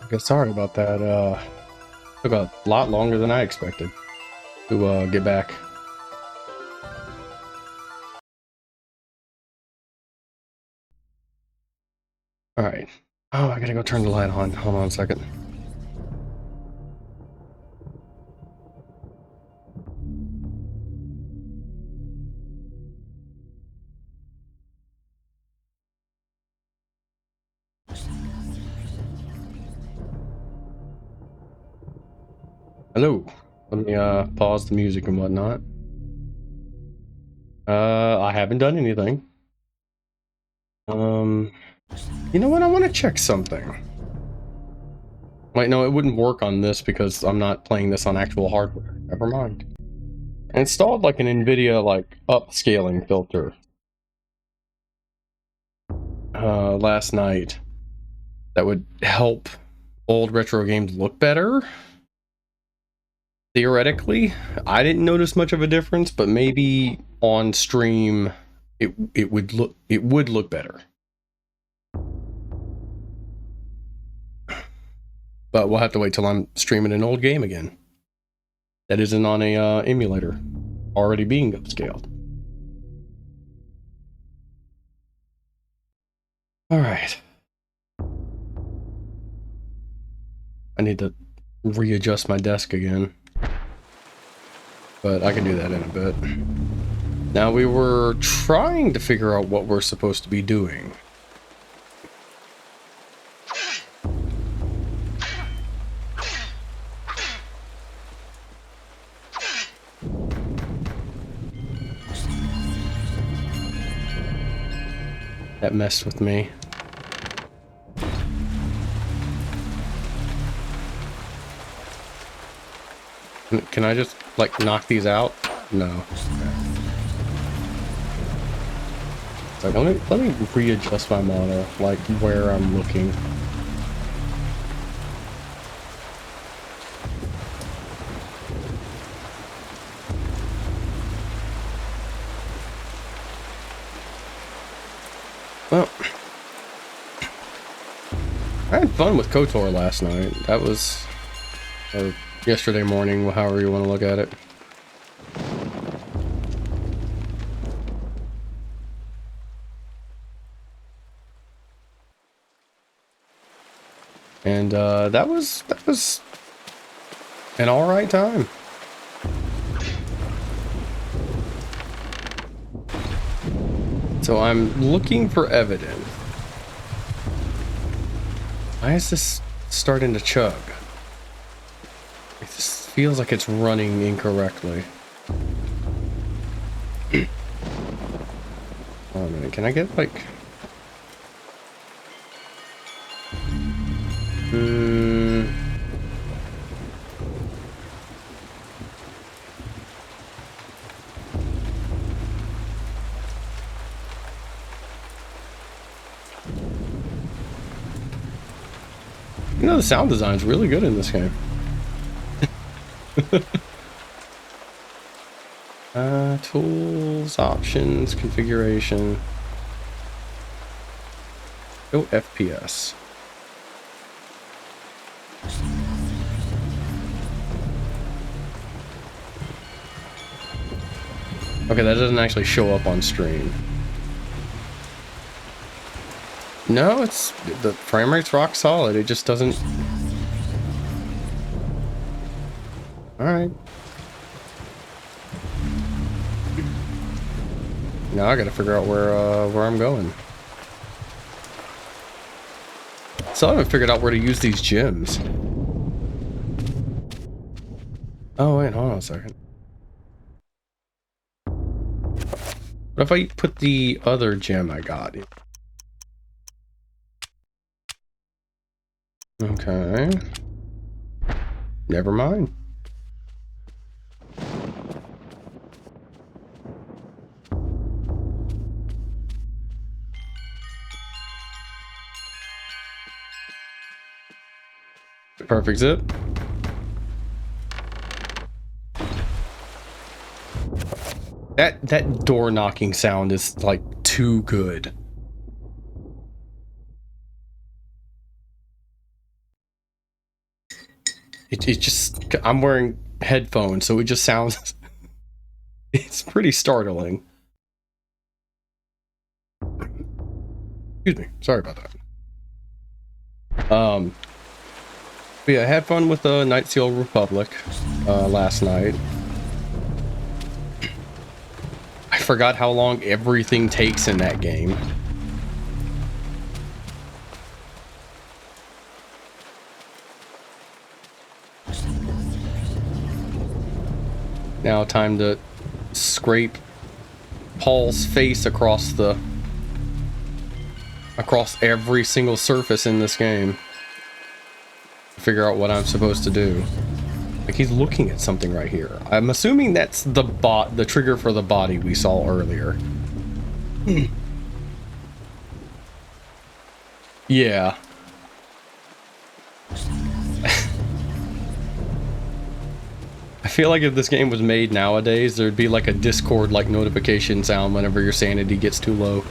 Okay, sorry about that. Took a lot longer than I expected to get back. All right. Oh, I gotta go turn the light on. Hold on a second. Hello. Let me pause the music and whatnot. I haven't done anything. You know what? I want to check something. Wait, no, it wouldn't work on this because I'm not playing this on actual hardware. Never mind. I installed like an NVIDIA like upscaling filter last night that would help old retro games look better. Theoretically, I didn't notice much of a difference, but maybe on stream it would look better. But we'll have to wait till I'm streaming an old game again that isn't on a emulator already being upscaled. All right. I need to readjust my desk again, but I can do that in a bit. Now, we were trying to figure out what we're supposed to be doing. That messed with me. Can I just, like, knock these out? No. So let me readjust my model, like, where I'm looking. Well, I had fun with KOTOR last night. That was, or yesterday morning, however you want to look at it. And that was an all right time. So I'm looking for evidence. Why is this starting to chug? It just feels like it's running incorrectly. Oh man, can I get like... You know, the sound design's really good in this game. Tools, options, configuration. Go FPS. Okay, that doesn't actually show up on stream. No, it's the frame rate's rock solid. It just doesn't. All right. Now I got to figure out where I'm going. So I haven't figured out where to use these gems. Oh wait, hold on a second. What if I put the other gem I got in? Okay. Never mind. Perfect zip. That door knocking sound is like too good. it just, I'm wearing headphones, so it just sounds, it's pretty startling. Excuse me, sorry about that. But yeah, I had fun with the Night Seal Republic last night. I forgot how long everything takes in that game. Now time to scrape Paul's face across every single surface in this game. Figure out what I'm supposed to do. Like, he's looking at something right here. I'm assuming that's the trigger for the body we saw earlier. Yeah. I feel like if this game was made nowadays, there'd be like a Discord like notification sound whenever your sanity gets too low.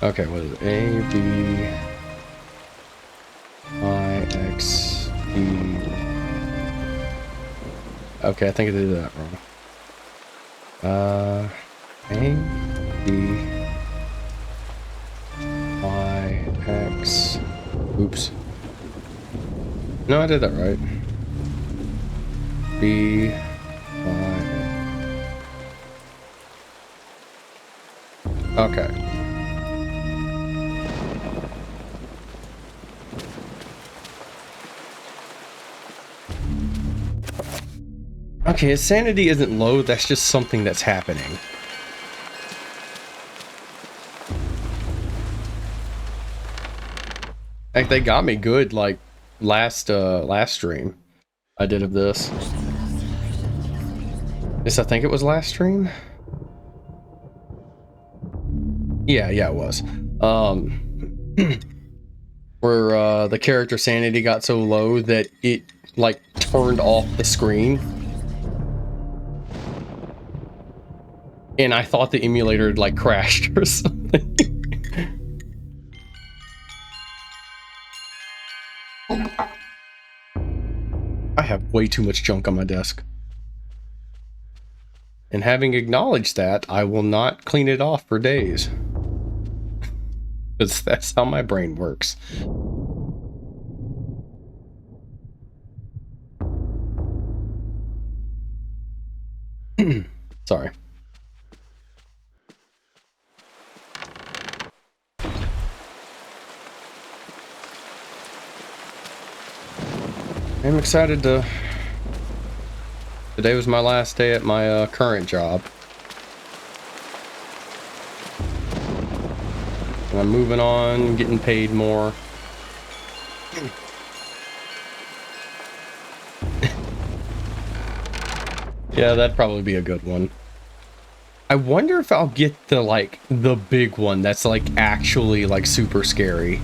Okay, what is it? A, B, I, X, E. Okay, I think I did that wrong. A, B, Y, X. Oops. No, I did that right. B, Y. Okay. Okay, his sanity isn't low, that's just something that's happening. Like, they got me good, like, last stream I did of this. Yes, I think it was last stream? Yeah, it was. Where, the character sanity got so low that it, like, turned off the screen. And I thought the emulator had, like, crashed or something. I have way too much junk on my desk. And having acknowledged that, I will not clean it off for days. Because that's how my brain works. Sorry. I'm excited to... Today was my last day at my current job. And I'm moving on, getting paid more. Yeah, that'd probably be a good one. I wonder if I'll get the, like, the big one that's, like, actually, like, super scary.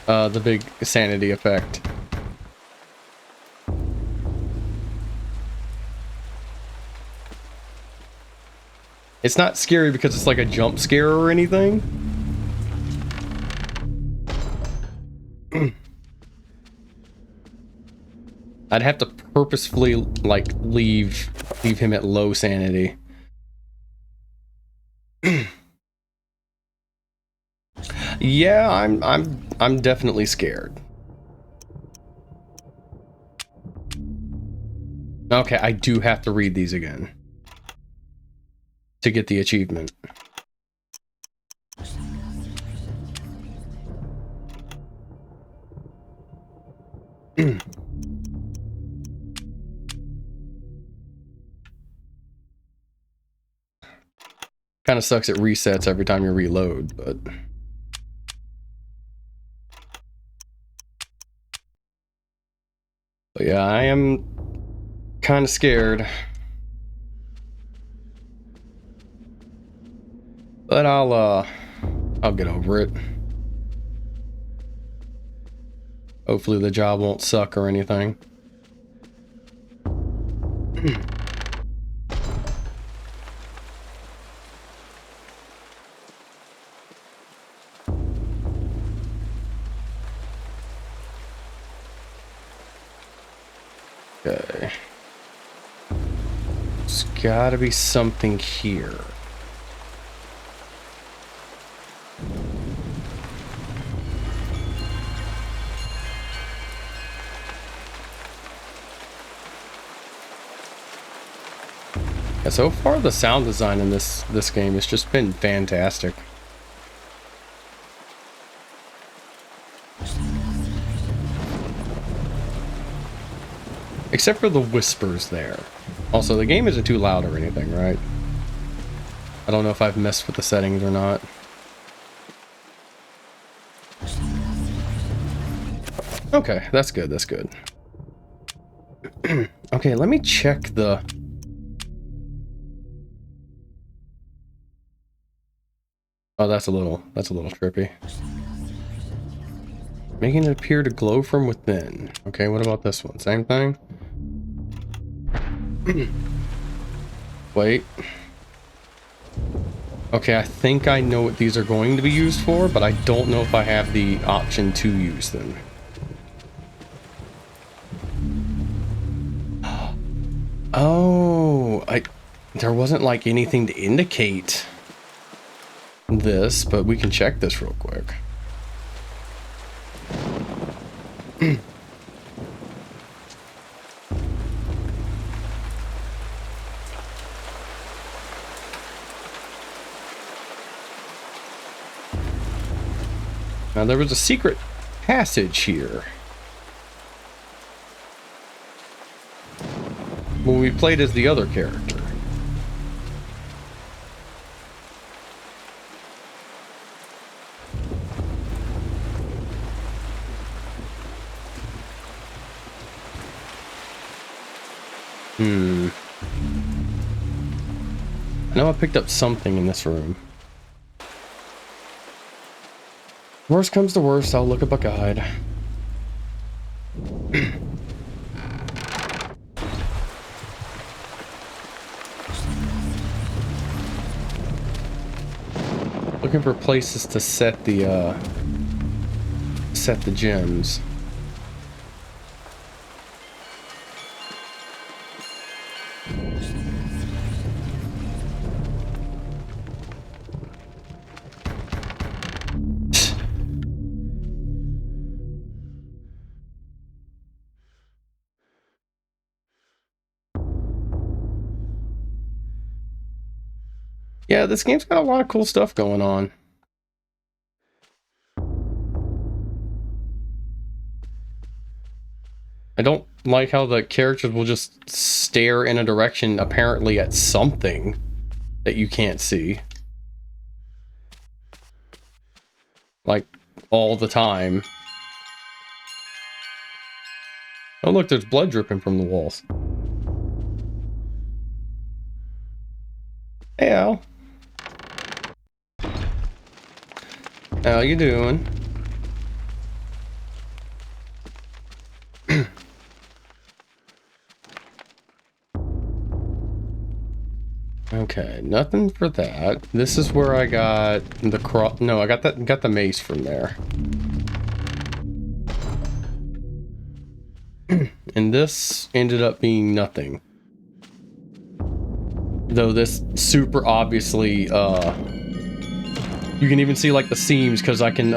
The big sanity effect. It's not scary because it's like a jump scare or anything. I'd have to purposefully, like, leave him at low sanity. Yeah, I'm definitely scared. Okay, I do have to read these again to get the achievement. Kind of sucks, it resets every time you reload, but... But yeah, I am kind of scared. But I'll get over it. Hopefully the job won't suck or anything. Okay. There's gotta be something here. Yeah, so far the sound design in this game has just been fantastic. Except for the whispers there. Also, the game isn't too loud or anything, right? I don't know if I've messed with the settings or not. Okay, that's good, that's good. Okay, let me check the... Oh, that's a little trippy. Making it appear to glow from within. Okay, what about this one? Same thing? Wait. Okay, I think I know what these are going to be used for, but I don't know if I have the option to use them. Oh, there wasn't like anything to indicate this, but we can check this real quick. Now there was a secret passage here. When we played as the other character. I know I picked up something in this room. Worst comes to worst, I'll look up a guide. Looking for places to set the gems. Yeah, this game's got a lot of cool stuff going on. I don't like how the characters will just stare in a direction apparently at something that you can't see. Like, all the time. Oh look, there's blood dripping from the walls. Hey Al. How you doing? Okay, nothing for that. This is where I got the no, I got the mace from there. And this ended up being nothing. Though this super obviously, you can even see like the seams because I can,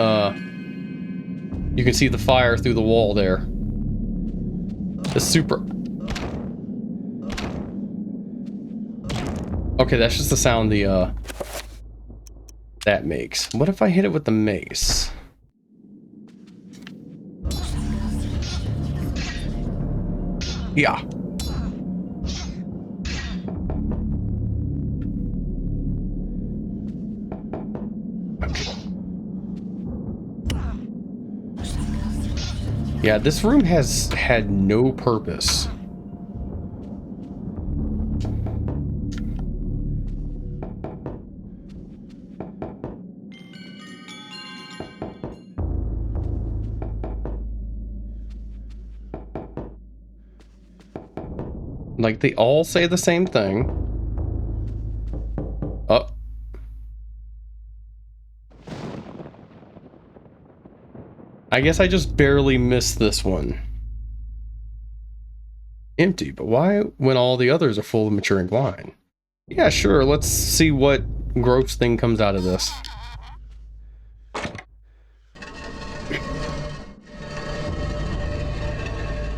you can see the fire through the wall there. It's super... Okay, that's just the sound that makes. What if I hit it with the mace? Yeah. Okay. Yeah, this room has had no purpose. Like, they all say the same thing. Oh. I guess I just barely missed this one. Empty, but why when all the others are full of maturing wine? Yeah, sure, let's see what gross thing comes out of this.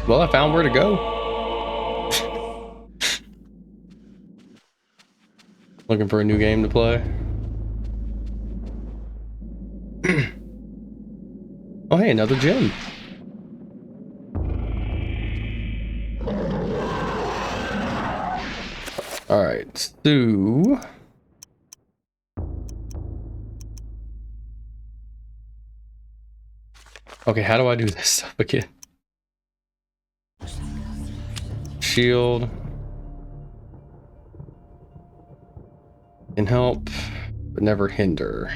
Well, I found where to go. Looking for a new game to play. Oh, hey, another gym. Alright, so... Okay, how do I do this stuff again? Shield. Can help, but never hinder.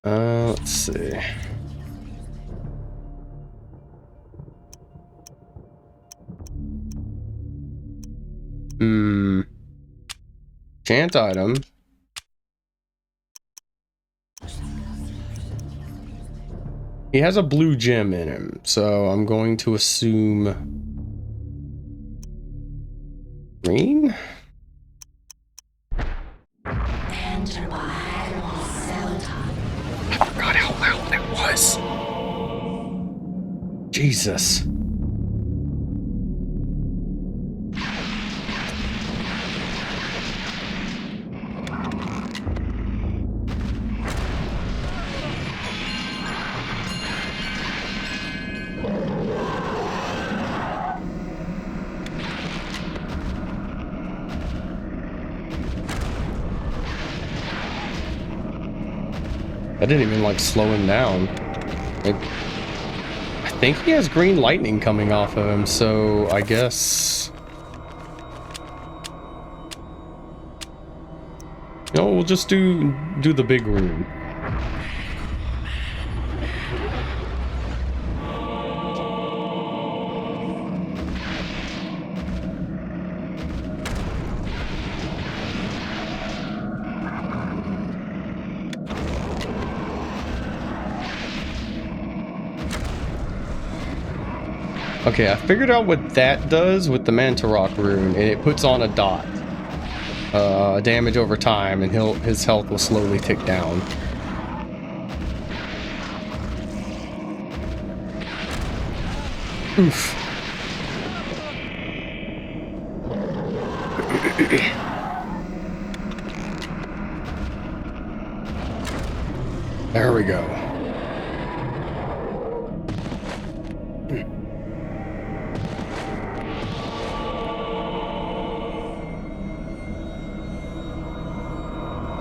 Let's see. Chant item. He has a blue gem in him, so I'm going to assume green? I forgot how loud that was. Jesus. I didn't even like slow him down. Like, I think he has green lightning coming off of him, so I guess... No, we'll just do the big rune. Okay, I figured out what that does with the Mantarok rune, and it puts on a dot. Damage over time, and his health will slowly tick down. Oof. There we go.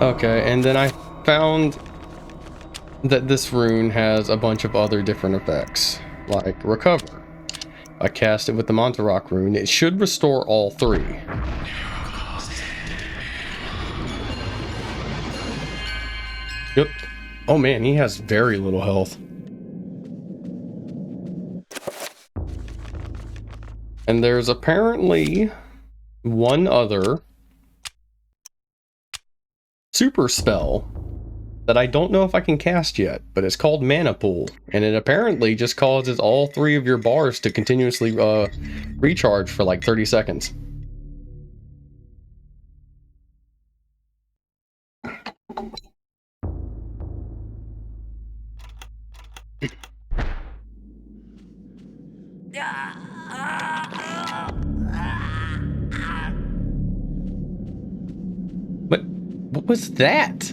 Okay, and then I found that this rune has a bunch of other different effects, like recover. I cast it with the Mantarok rune. It should restore all three. Yep. Oh man, he has very little health. And there's apparently one other super spell that I don't know if I can cast yet, but it's called Mana Pool, and it apparently just causes all three of your bars to continuously recharge for like 30 seconds. What was that?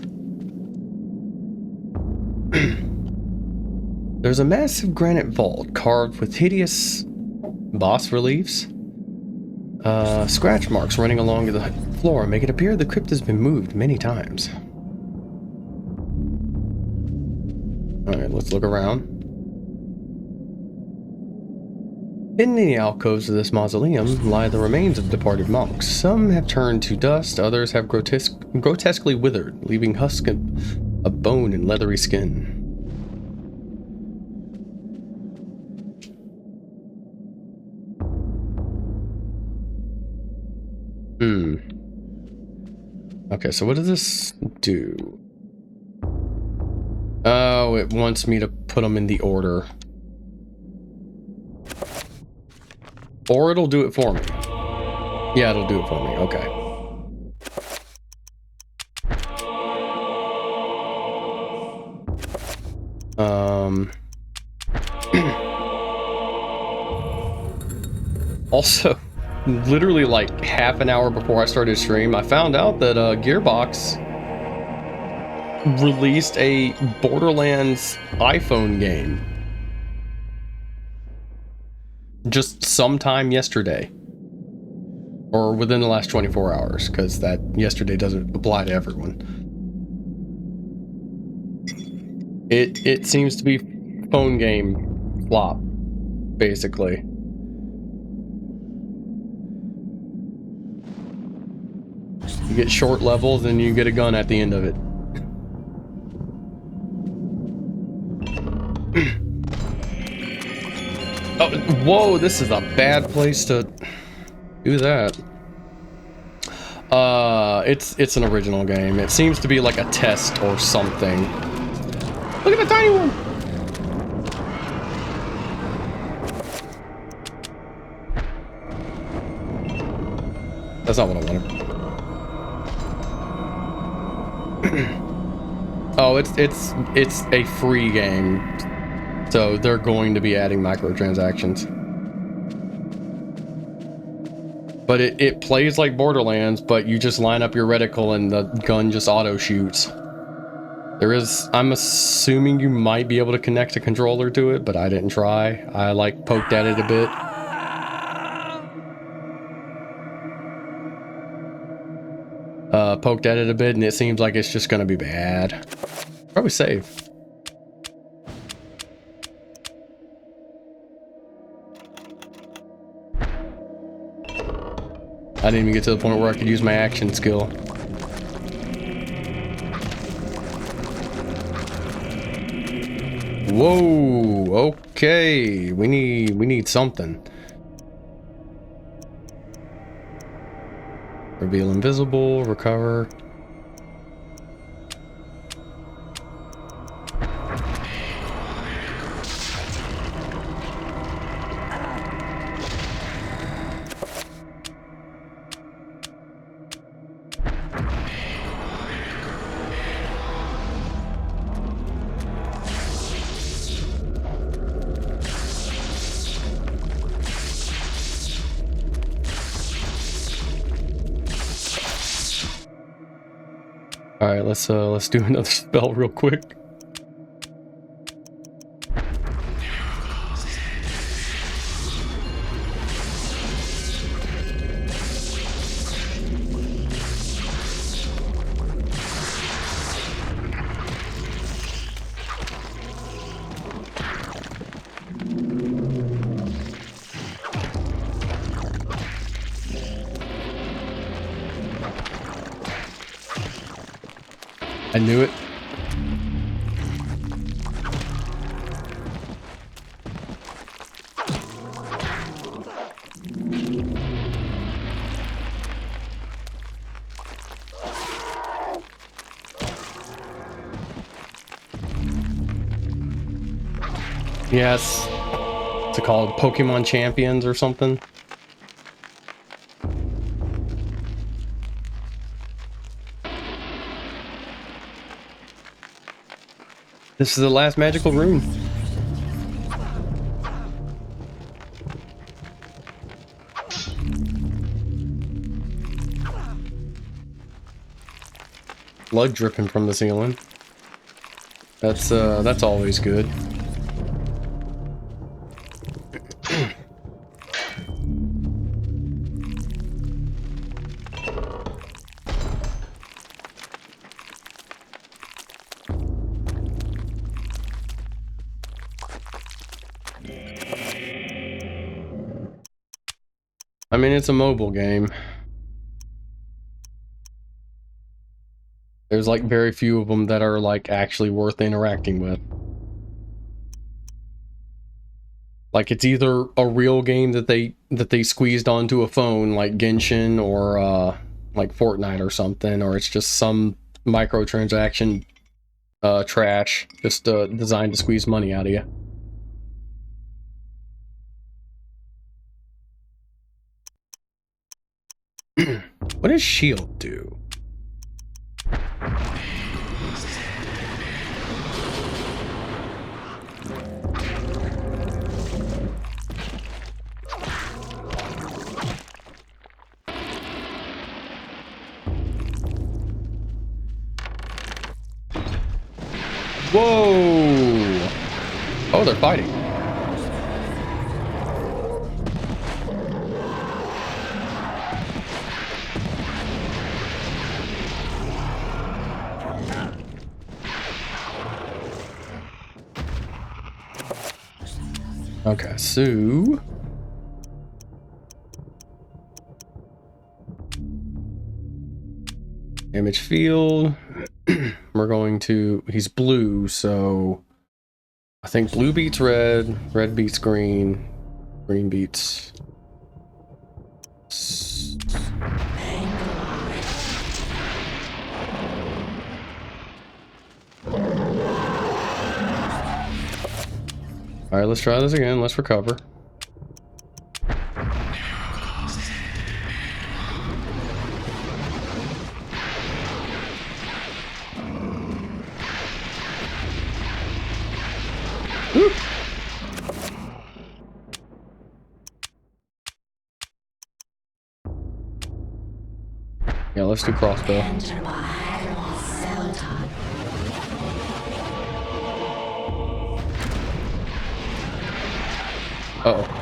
There's a massive granite vault carved with hideous boss reliefs. Scratch marks running along the floor make it appear the crypt has been moved many times. Alright, let's look around. Hidden in the alcoves of this mausoleum lie the remains of departed monks. Some have turned to dust, others have grotesquely withered, leaving husks of bone and leathery skin. Okay, so what does this do? Oh, it wants me to put put them in the order. Or it'll do it for me. Yeah, it'll do it for me. Okay. Also, literally like half an hour before I started stream, I found out that Gearbox released a Borderlands iPhone game just sometime yesterday, or within the last 24 hours, because that yesterday doesn't apply to everyone. It seems to be phone game flop, basically. You get short levels and you get a gun at the end of it. Oh, whoa, this is a bad place to do that. It's an original game. It seems to be like a test or something. Look at the tiny one! That's not what I wanted. Oh, it's a free game, so they're going to be adding microtransactions. But it plays like Borderlands, but you just line up your reticle and the gun just auto shoots. There is, I'm assuming you might be able to connect a controller to it, but I didn't try. I like poked at it a bit. Poked at it a bit, and it seems like it's just gonna be bad. Probably save. I didn't even get to the point where I could use my action skill. Whoa, okay. We need something. Reveal invisible, recover. Alright, let's do another spell real quick. I knew it. Yes. What's it called? Pokemon Champions or something? This is the last magical room. Blood dripping from the ceiling. That's always good. I mean, it's a mobile game. There's like very few of them that are like actually worth interacting with. Like it's either a real game that they squeezed onto a phone like Genshin or like Fortnite or something, or it's just some microtransaction trash. Just designed to squeeze money out of you. What does shield do? Whoa! Oh, they're fighting. Okay, so damage field. We're going to, he's blue, so I think blue beats red, red beats green, green beats. All right, let's try this again. Let's recover. Woo. Yeah, let's do crossbow. Uh-oh.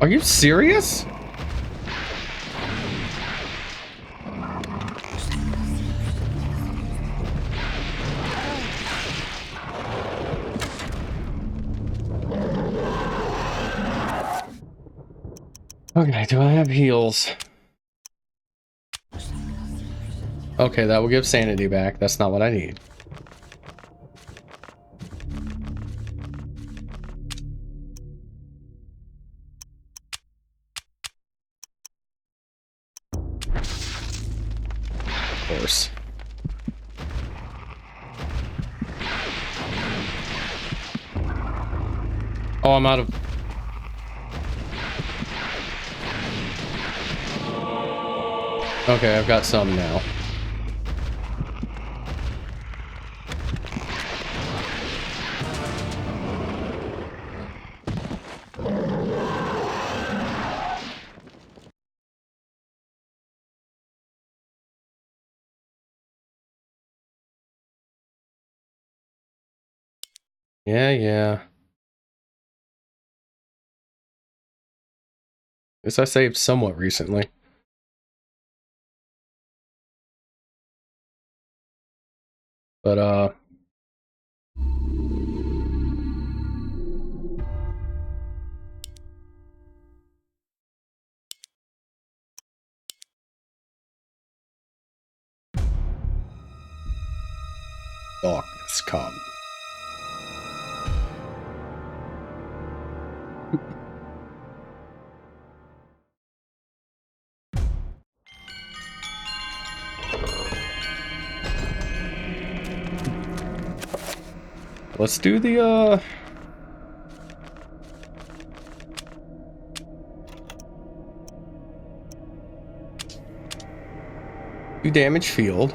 Are you serious? Okay, do I have heals? Okay, that will give sanity back. That's not what I need. Of course. Oh, I'm out of... Okay, I've got some now. Yeah. Guess I saved somewhat recently. But, darkness comes. Let's do the, do damage field.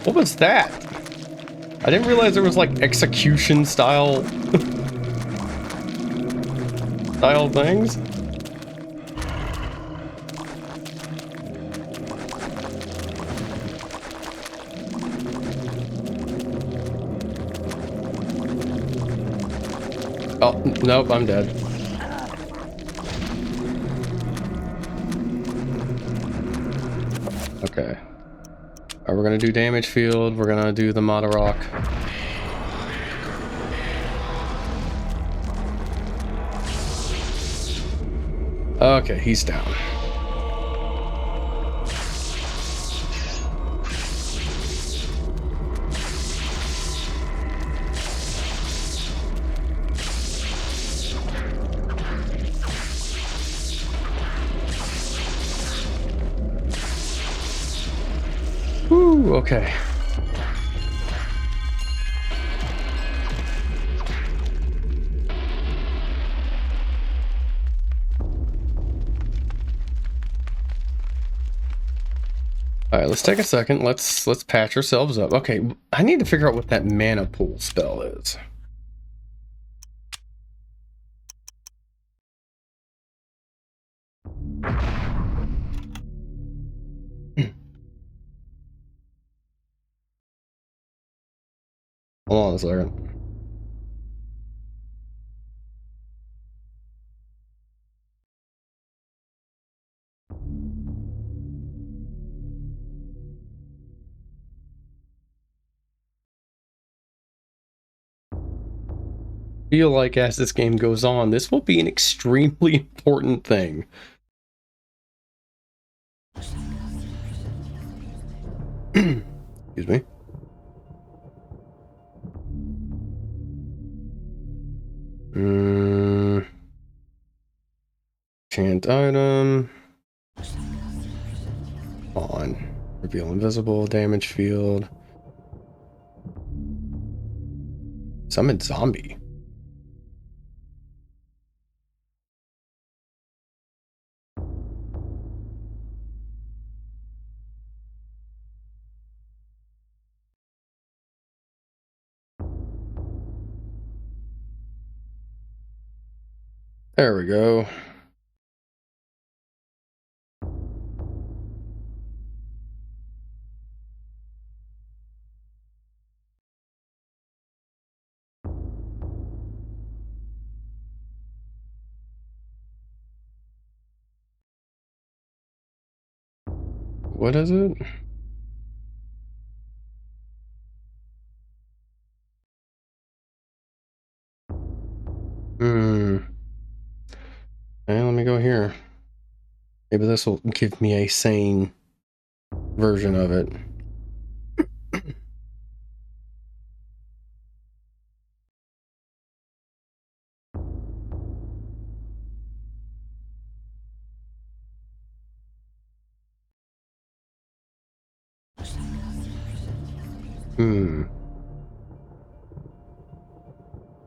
What was that? I didn't realize there was like execution style style things. Oh, nope, I'm dead. Okay. We're gonna do damage field. We're gonna do the Mata Rock. Okay, he's down. Woo, okay. All right, let's take a second. Let's patch ourselves up. Okay, I need to figure out what that mana pool spell is. Hold on a second. Feel like as this game goes on, this will be an extremely important thing. Excuse me. Chant item. On. Reveal invisible, damage field. Summon zombie. There we go. What is it? Okay, let me go here. Maybe this will give me a sane version of it.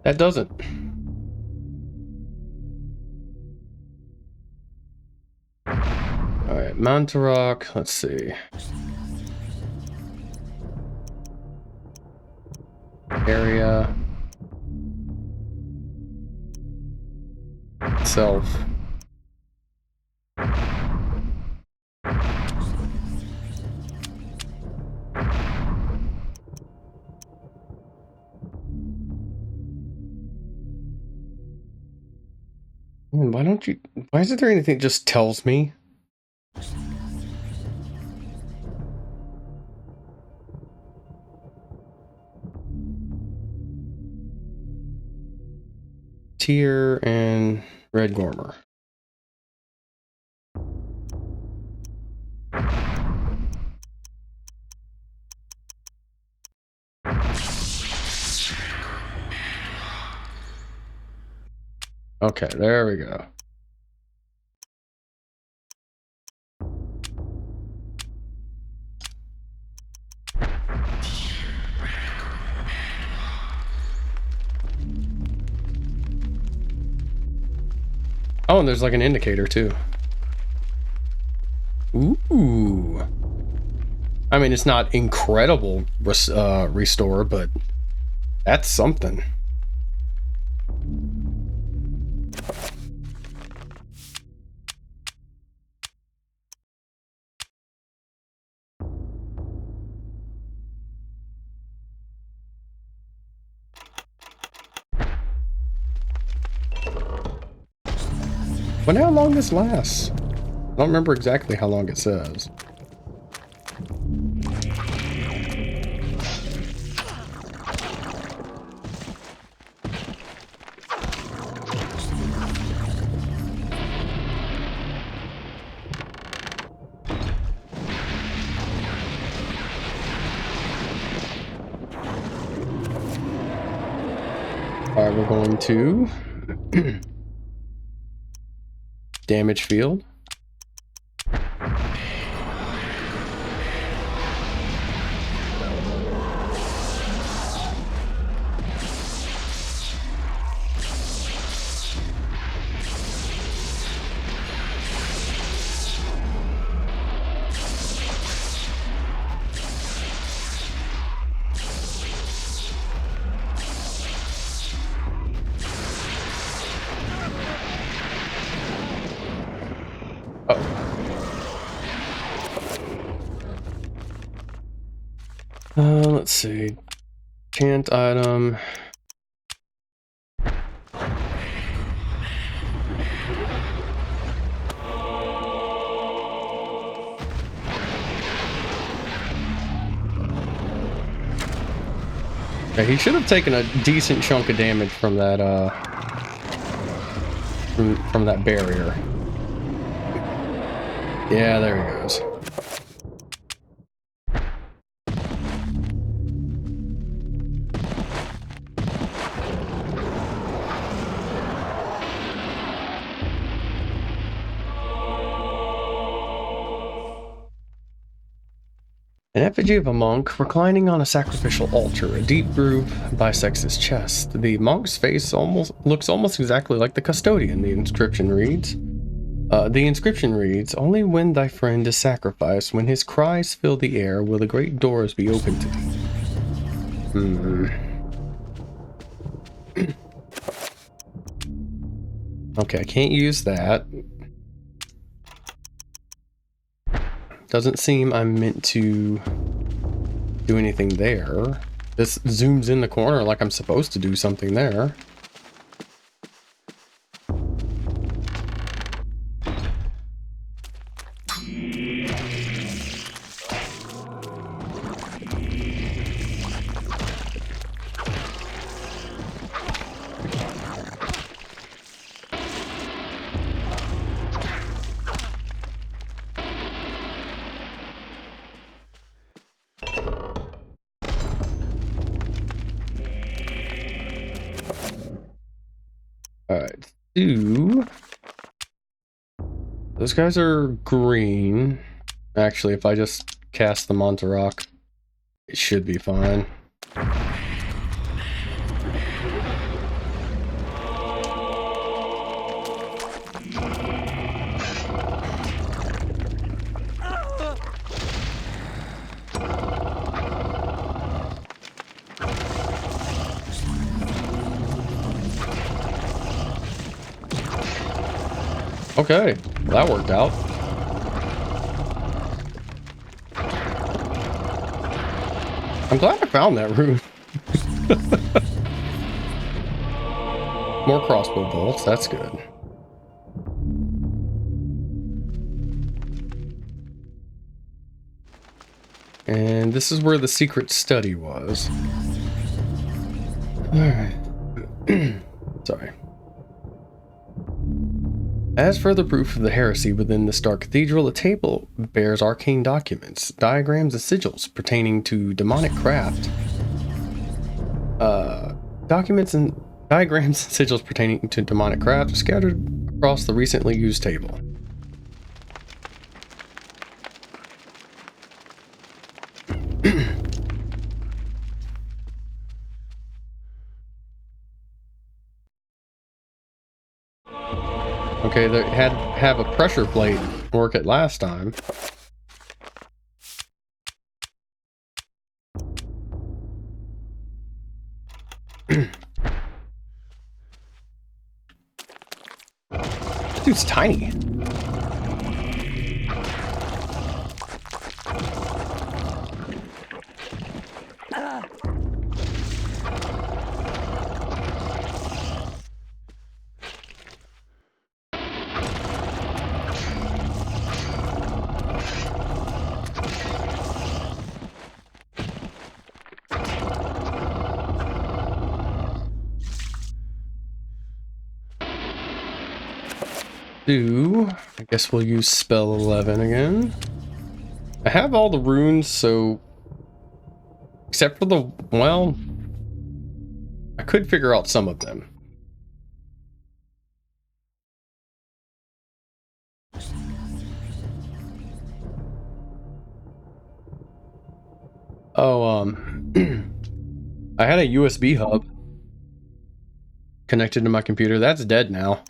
That doesn't. Alright, Mantarok, let's see. Area. Self. Man, why don't you... Why isn't there anything that just tells me? Tyr and Red Gormer. Okay, there we go. Oh, and there's like an indicator too. Ooh. I mean, it's not incredible restore, but that's something. Wonder how long this lasts. I don't remember exactly how long it says. Alright, we're going to damage field. Let's see. Chant item. Yeah, he should have taken a decent chunk of damage from that from that barrier. Yeah, there he goes. An effigy of a monk reclining on a sacrificial altar. A deep groove bisects his chest. The monk's face looks almost exactly like the custodian. The inscription reads, "Only when thy friend is sacrificed, when his cries fill the air, will the great doors be opened to thee." Okay, I can't use that. Doesn't seem I'm meant to do anything there. This zooms in the corner like I'm supposed to do something there. Alright, those guys are green. Actually, if I just cast them onto rock, it should be fine. Okay, well, that worked out. I'm glad I found that room. More crossbow bolts, that's good. And this is where the secret study was. Alright. Sorry. As further proof of the heresy within this dark cathedral, a table bears arcane documents, diagrams, and sigils pertaining to demonic craft. Documents and diagrams and sigils pertaining to demonic craft are scattered across the recently used table. Okay, they had have a pressure plate work it last time. This dude's tiny. I guess we'll use spell 11 again. I have all the runes, so except for the, well, I could figure out some of them. Oh, I had a USB hub connected to my computer. That's dead now.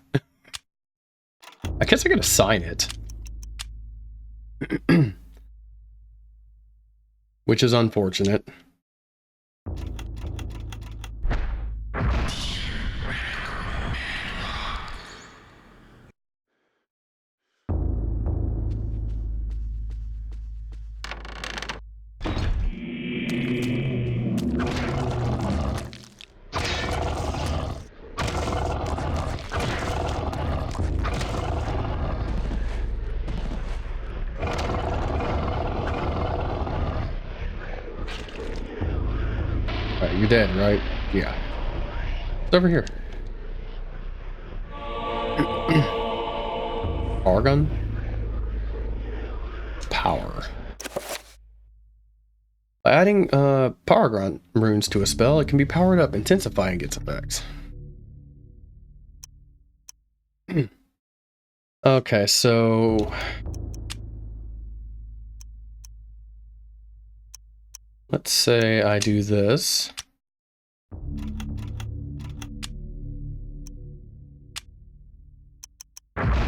I guess I gotta sign it. Which is unfortunate. Alright, you're dead, right? Yeah. It's over here. Argon? Power. By adding power runes to a spell, it can be powered up, intensifying its effects. Okay, so let's say I do this.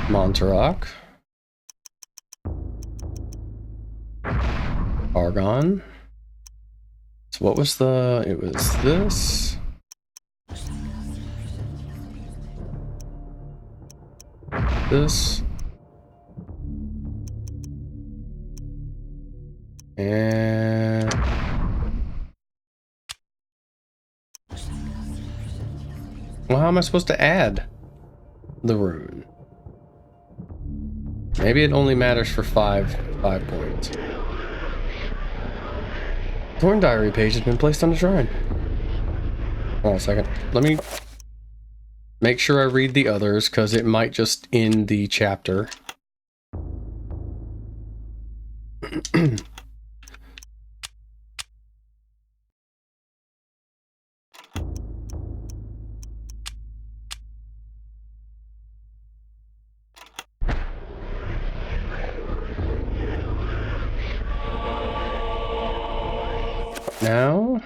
Montarock. Argon. So what was the, it was this. This. And well, how am I supposed to add the rune? Maybe it only matters for five points. Thorn diary page has been placed on the shrine. Hold on a second. Let me make sure I read the others, because it might just end the chapter. Now,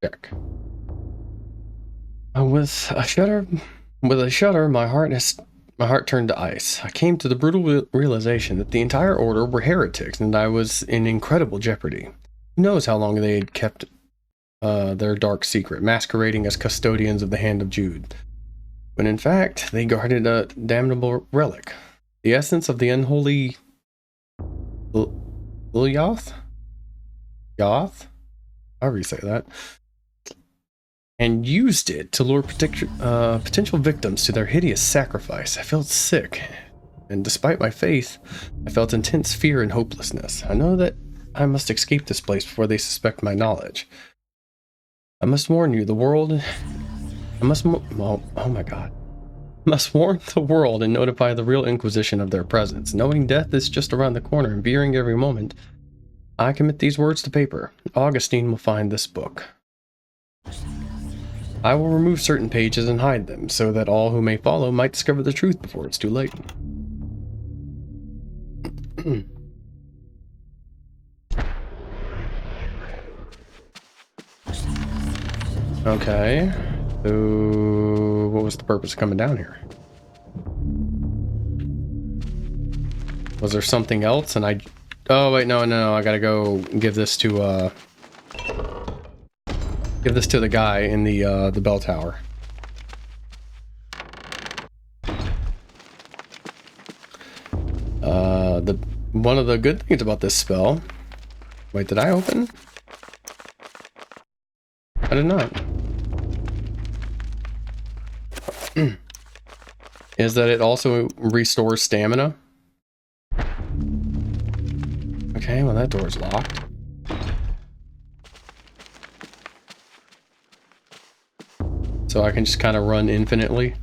check. With a shudder, my heart turned to ice. I came to the brutal realization that the entire order were heretics, and I was in incredible jeopardy. Who knows how long they had kept their dark secret, masquerading as custodians of the hand of Jude, when in fact they guarded a damnable relic, the essence of the unholy Lilyoth? Yoth? However you say that. And used it to lure potential victims to their hideous sacrifice. I felt sick, and despite my faith, I felt intense fear and hopelessness. I know that I must escape this place before they suspect my knowledge. I must warn you, the world... oh my god. I must warn the world and notify the real Inquisition of their presence. Knowing death is just around the corner and veering every moment, I commit these words to paper. Augustine will find this book. I will remove certain pages and hide them, so that all who may follow might discover the truth before it's too late. Okay. So, what was the purpose of coming down here? Was there something else? And I... Oh, wait, no, I gotta go give this to, give this to the guy in the bell tower. One of the good things about this spell... Wait, did I open? I did not. Is that it also restores stamina? Okay, well that door's locked. So I can just kind of run infinitely.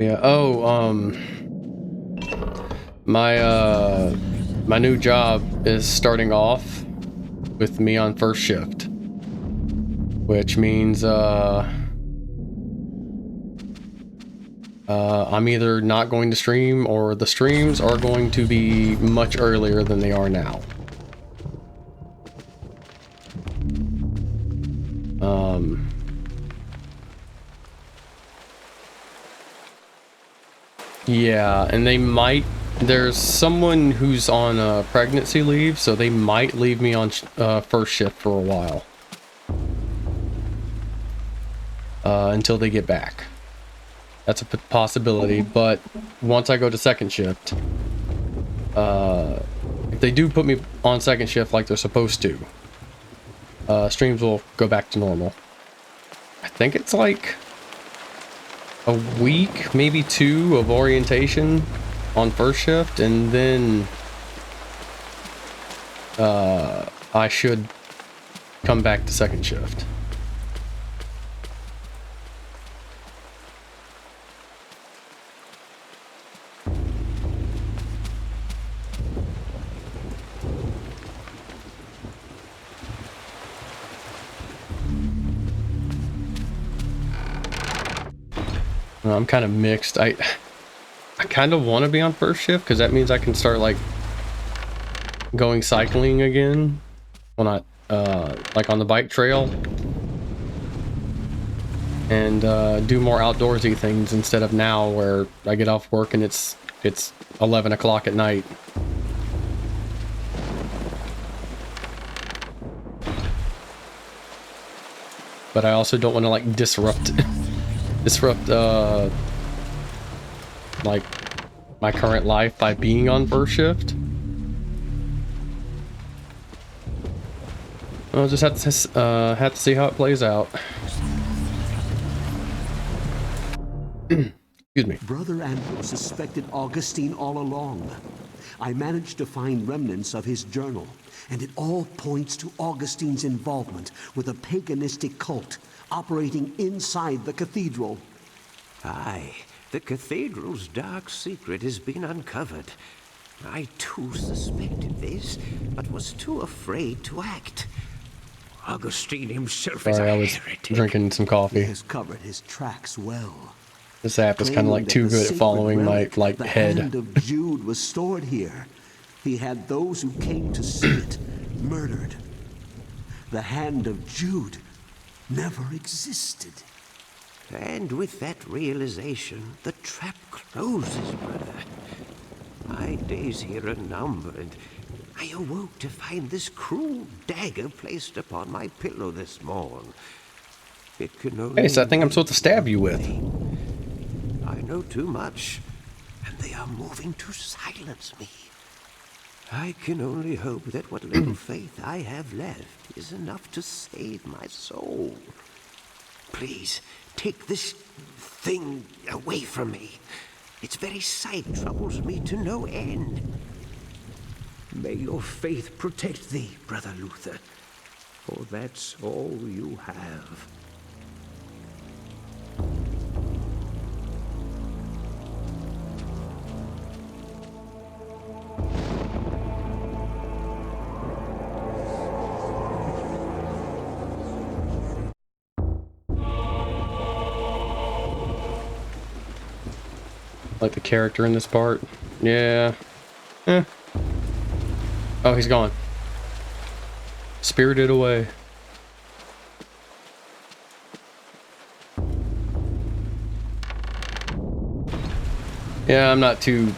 Yeah. Oh, my new job is starting off with me on first shift, which means I'm either not going to stream or the streams are going to be much earlier than they are now. Yeah, and they might, there's someone who's on pregnancy leave, so they might leave me on first shift for a while. Until they get back. That's a possibility, but once I go to second shift, if they do put me on second shift like they're supposed to, streams will go back to normal. I think it's like a week, maybe 2 of orientation on first shift, and then I should come back to second shift. I'm kind of mixed. I kind of want to be on first shift because that means I can start like going cycling again. Well, not like on the bike trail, and do more outdoorsy things instead of now where I get off work and it's 11 o'clock at night. But I also don't want to like disrupt like my current life by being on first shift. I'll just have to see how it plays out. Excuse me. Brother Andrew suspected Augustine all along. I managed to find remnants of his journal, and it all points to Augustine's involvement with a paganistic cult operating inside the cathedral. Aye, the cathedral's dark secret has been uncovered. I too suspected this, but was too afraid to act. Augustine himself is a heretic. Drinking some coffee. He has covered his tracks well. This app is kind of like too good at following my like the head. The hand of Jude was stored here. He had those who came to see it murdered. The hand of Jude never existed. And with that realization, the trap closes, brother. My days here are numbered. I awoke to find this cruel dagger placed upon my pillow this morn. It can only... Hey, so I think I'm supposed to stab you with. I know too much, and they are moving to silence me. I can only hope that what little faith I have left is enough to save my soul. Please, take this thing away from me. Its very sight troubles me to no end. May your faith protect thee, Brother Luther, for that's all you have. Like the character in this part. Yeah. Oh, he's gone. Spirited away. Yeah, I'm not too...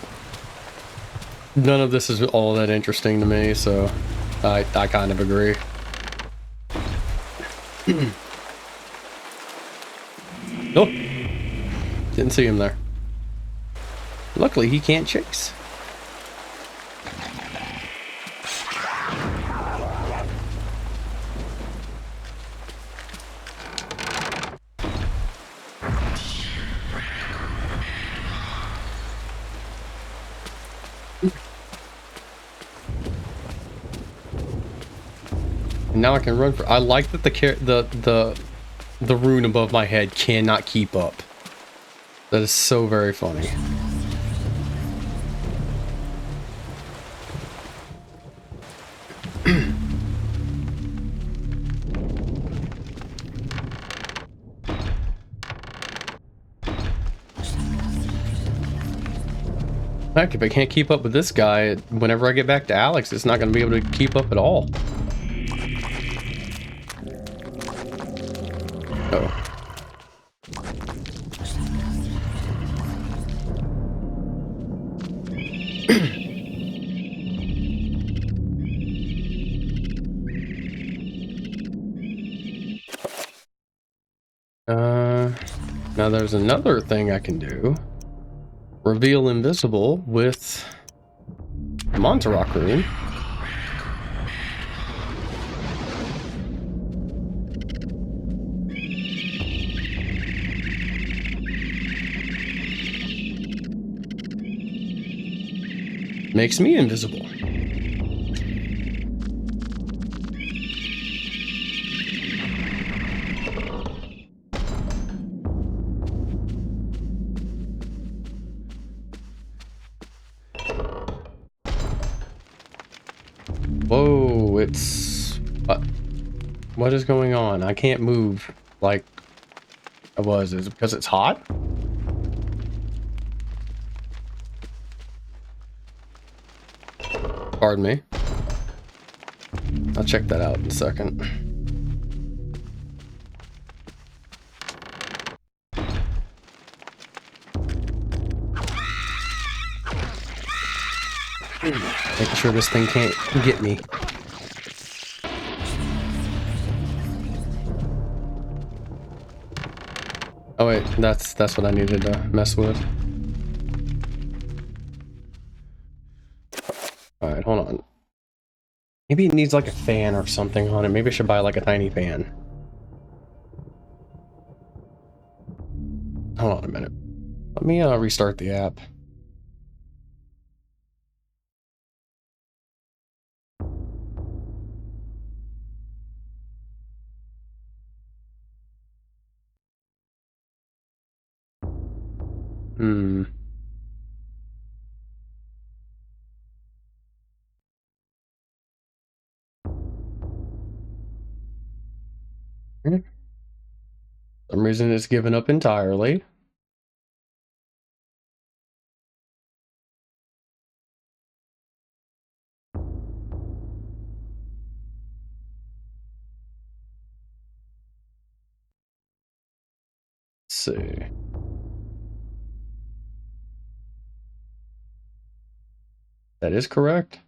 None of this is all that interesting to me, so I kind of agree. Oh! Didn't see him there. Luckily, he can't chase. And now I can run for... I like that the rune above my head cannot keep up. That is so very funny. Heck, if I can't keep up with this guy, whenever I get back to Alex, it's not going to be able to keep up at all. Oh. Now there's another thing I can do. Reveal invisible with Montarock rune. Makes me invisible. Whoa, it's... what is going on? I can't move like I was. Is it because it's hot? Pardon me. I'll check that out in a second. Making sure this thing can't get me. Oh wait, that's what I needed to mess with. Alright, hold on. Maybe it needs like a fan or something on it. Maybe I should buy like a tiny fan. Hold on a minute. Let me restart the app. For some reason it's given up entirely. Let's see. That is correct.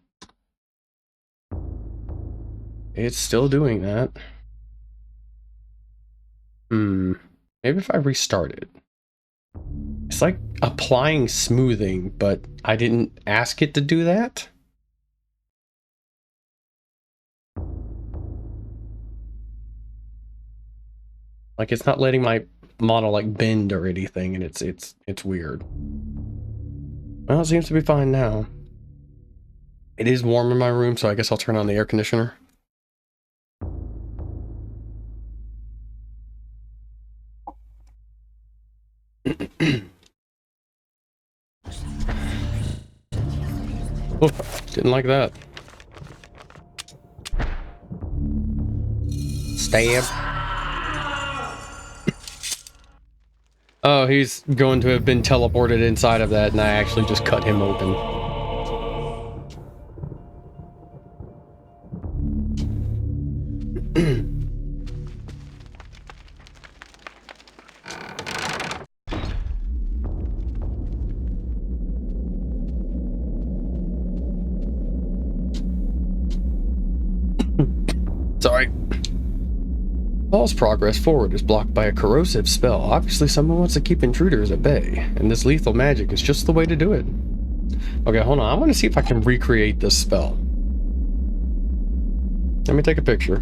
It's still doing that. Maybe if I restart it. It's like applying smoothing, but I didn't ask it to do that. Like it's not letting my model like bend or anything, and it's weird. Well, it seems to be fine now. It is warm in my room, so I guess I'll turn on the air conditioner. Oh, didn't like that. Stab. Oh, he's going to have been teleported inside of that, and I actually just cut him open. Sorry. Paul's progress forward is blocked by a corrosive spell. Obviously, someone wants to keep intruders at bay, and this lethal magic is just the way to do it. Okay, hold on. I want to see if I can recreate this spell. Let me take a picture.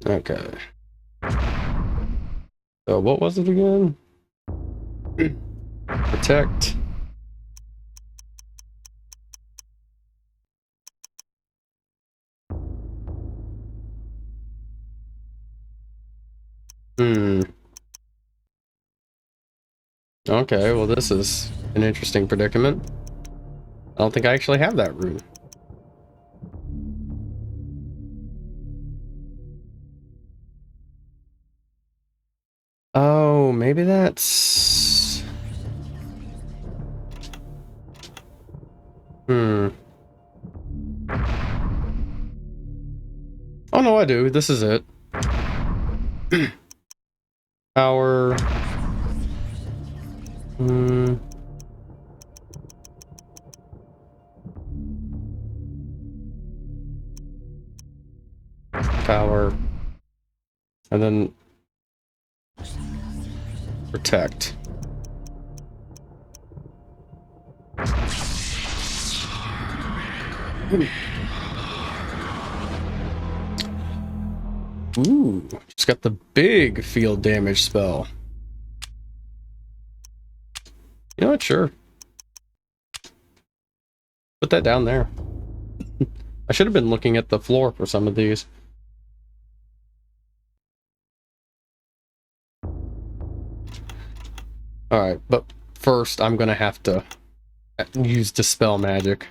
Okay. So what was it again? Protect. Okay, well this is an interesting predicament. I don't think I actually have that rune. Oh, maybe that's... Oh no, I do. This is it. Power... Power. And then... Protect. Ooh, just got the big field damage spell. You know what? Sure. Put that down there. I should have been looking at the floor for some of these. Alright, but first I'm gonna have to use Dispel Magic.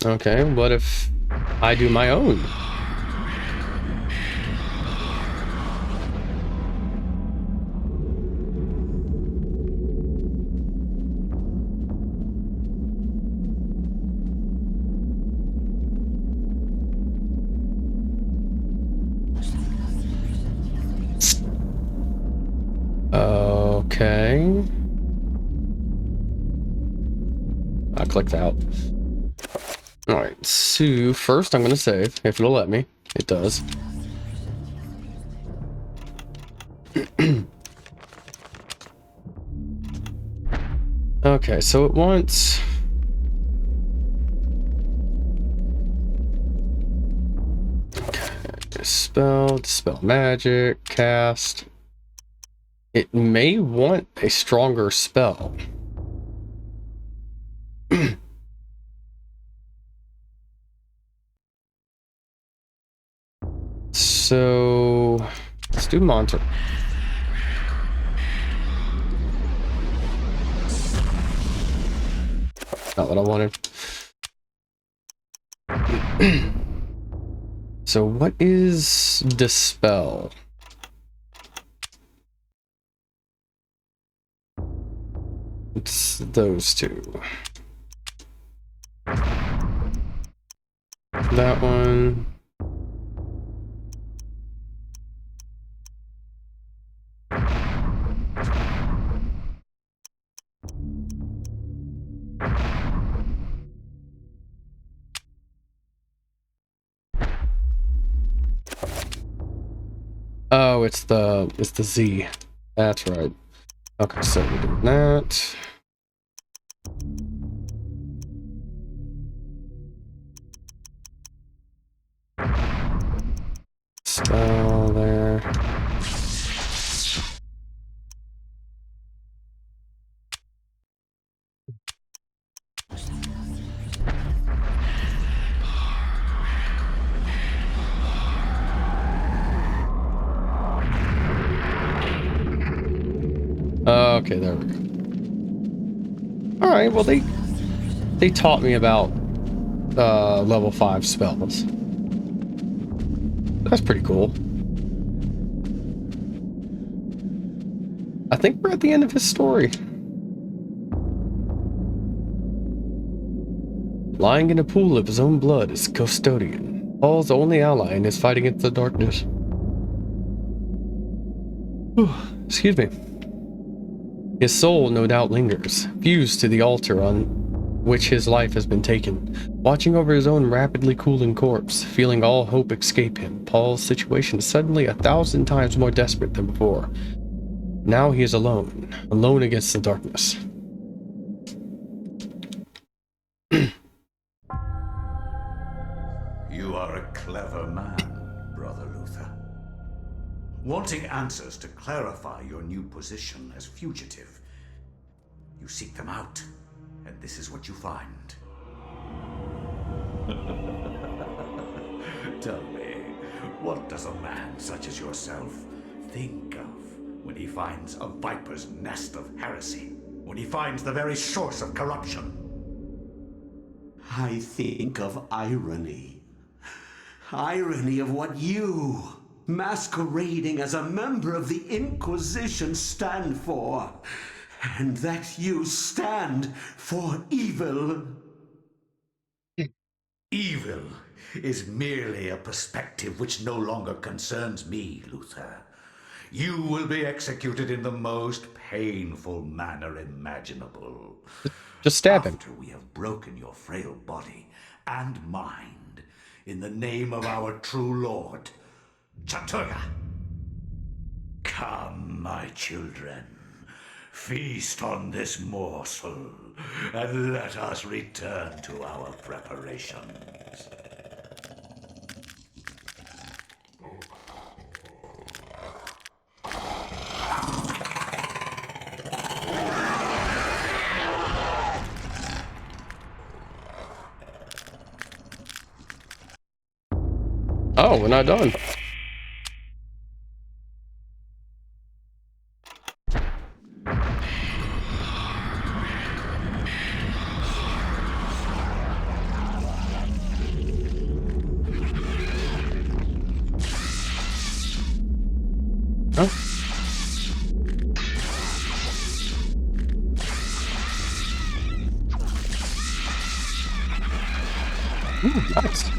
Okay, what if I do my own? Okay. I clicked out. Alright, so first I'm gonna save, if it'll let me. It does. Okay, so it wants... Okay, dispel magic, cast. It may want a stronger spell. So let's do Monter. Not what I wanted. So what is Dispel? It's those two. That one. Oh, it's the Z. That's right. Okay, so we're doing that. Spell there. Okay, there we go. Alright, well they taught me about level 5 spells. That's pretty cool. I think we're at the end of his story. Lying in a pool of his own blood is Custodian, Paul's only ally in his fight against the darkness. Excuse me. His soul no doubt lingers, fused to the altar on which his life has been taken. Watching over his own rapidly cooling corpse, feeling all hope escape him, Paul's situation is suddenly 1,000 times more desperate than before. Now he is alone. Alone against the darkness. You are a clever man, Brother Luther. Wanting answers to clarify your new position as fugitive, you seek them out, and this is what you find. Tell me, what does a man such as yourself think of when he finds a viper's nest of heresy? When he finds the very source of corruption? I think of irony. Irony of what you, masquerading as a member of the Inquisition, stand for. And that you stand for evil. Evil is merely a perspective which no longer concerns me, Luther. You will be executed in the most painful manner imaginable. Just stab him. After we have broken your frail body and mind in the name of our true Lord, Chaturga. Come, my children. Feast on this morsel, and let us return to our preparations. Oh, we're not done. Oh. Ooh, nice.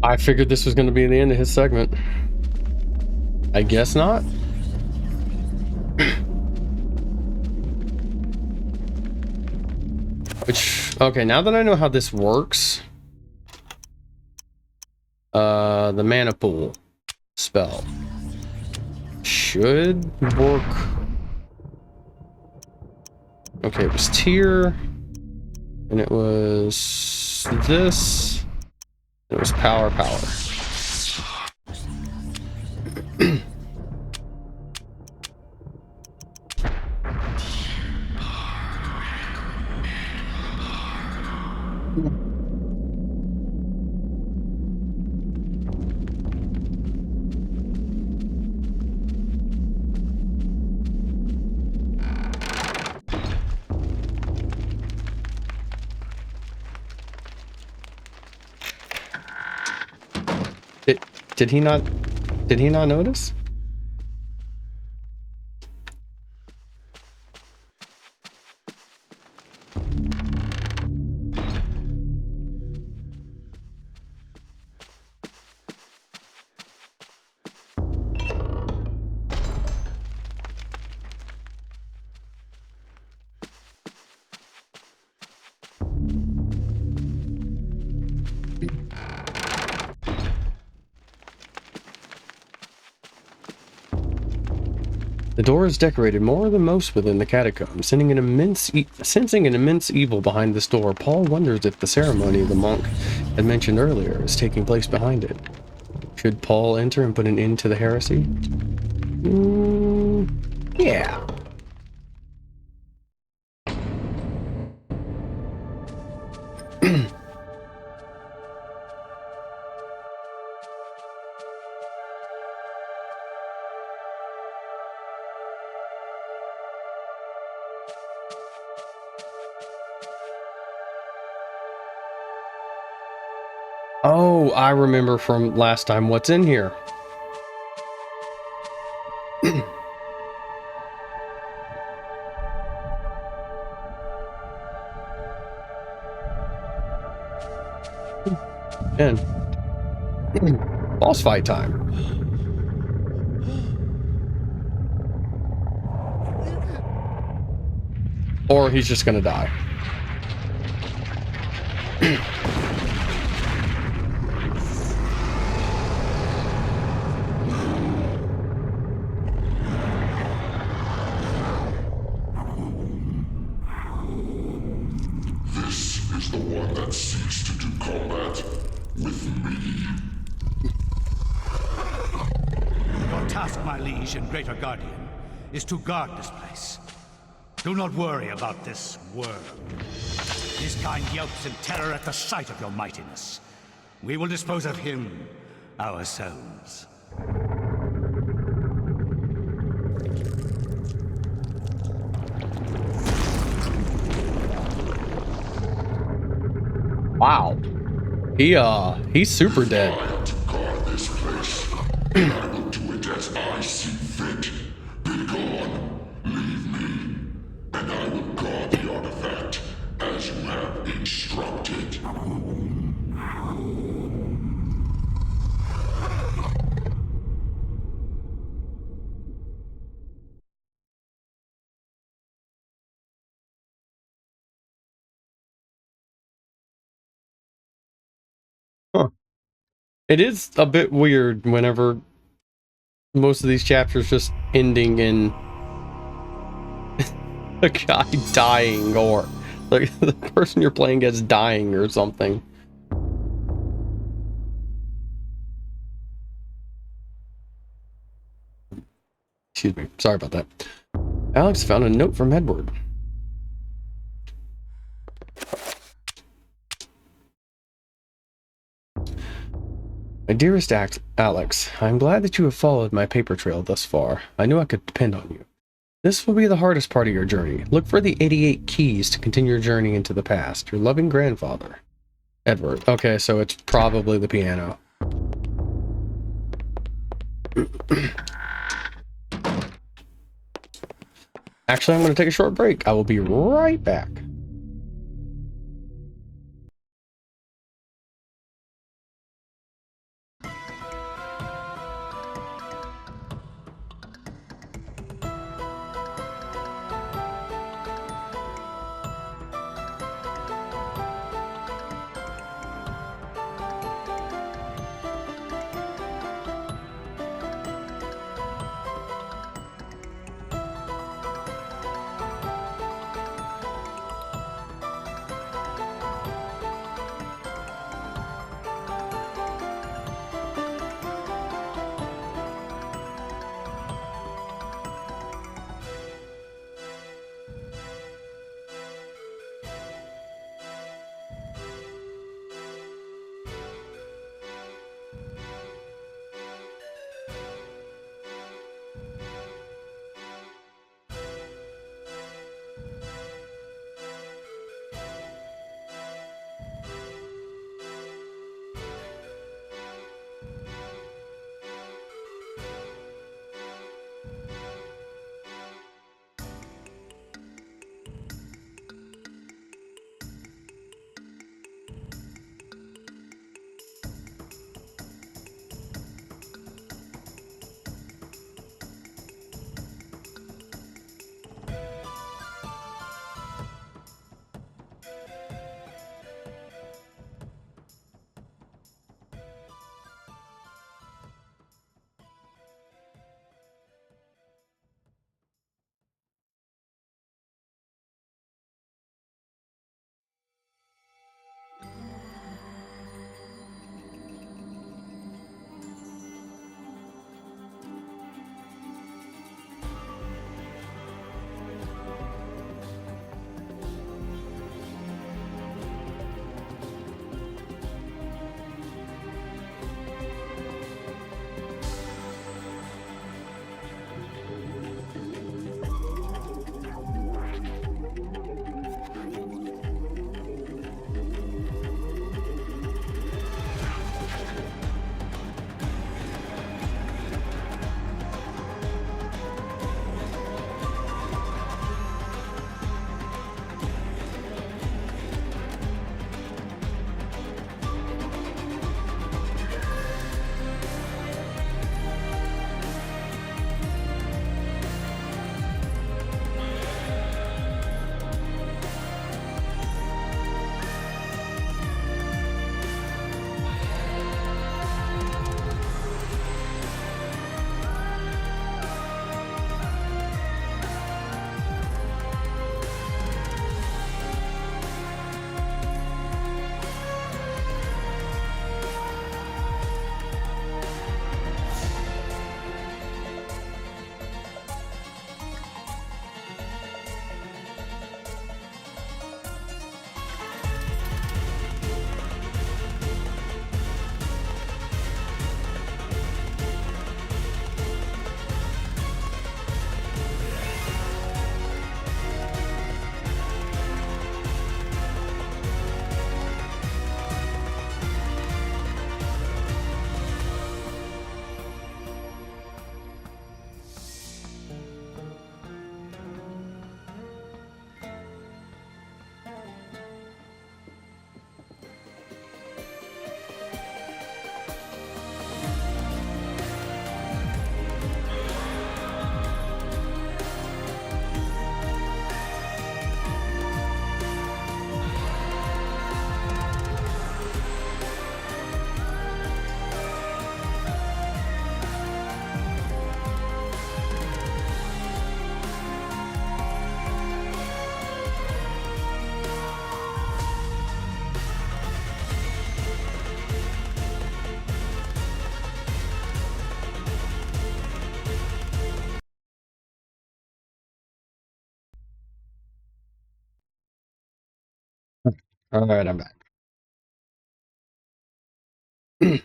I figured this was going to be the end of his segment. I guess not. Which, okay, now that I know how this works, the mana pool spell should work. Okay, it was tier, and it was this, and it was power. Did he not notice? The door is decorated more than most within the catacombs, sensing an immense evil behind this door. Paul wonders if the ceremony the monk had mentioned earlier is taking place behind it. Should Paul enter and put an end to the heresy? Yeah. Oh, I remember from last time what's in here. And boss fight time. Or he's just gonna die. This is the one that seeks to do combat with me. Your task, my liege and greater guardian, is to guard this place. Do not worry about this worm. His kind yelps in terror at the sight of your mightiness. We will dispose of him ourselves. Wow. He's super dead. I am to guard this place, and I will do it as I see fit. Be gone, leave me, and I will guard the artifact as you have instructed. Huh. It is a bit weird whenever most of these chapters just ending in a guy dying, or like the person you're playing as dying or something. Excuse me. Sorry about that. Alex found a note from Edward. My dearest Alex, I'm glad that you have followed my paper trail thus far. I knew I could depend on you. This will be the hardest part of your journey. Look for the 88 keys to continue your journey into the past. Your loving grandfather. Edward. Okay, so it's probably the piano. Actually, I'm going to take a short break. I will be right back. All right, I'm back. All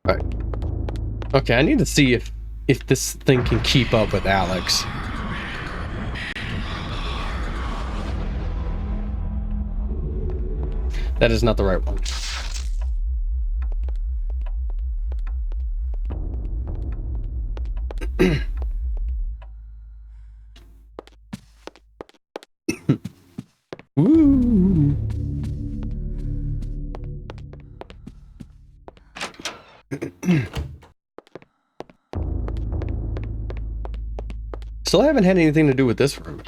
right. Okay, I need to see if this thing can keep up with Alex. That is not the right one. Ooh. Still haven't had anything to do with this room.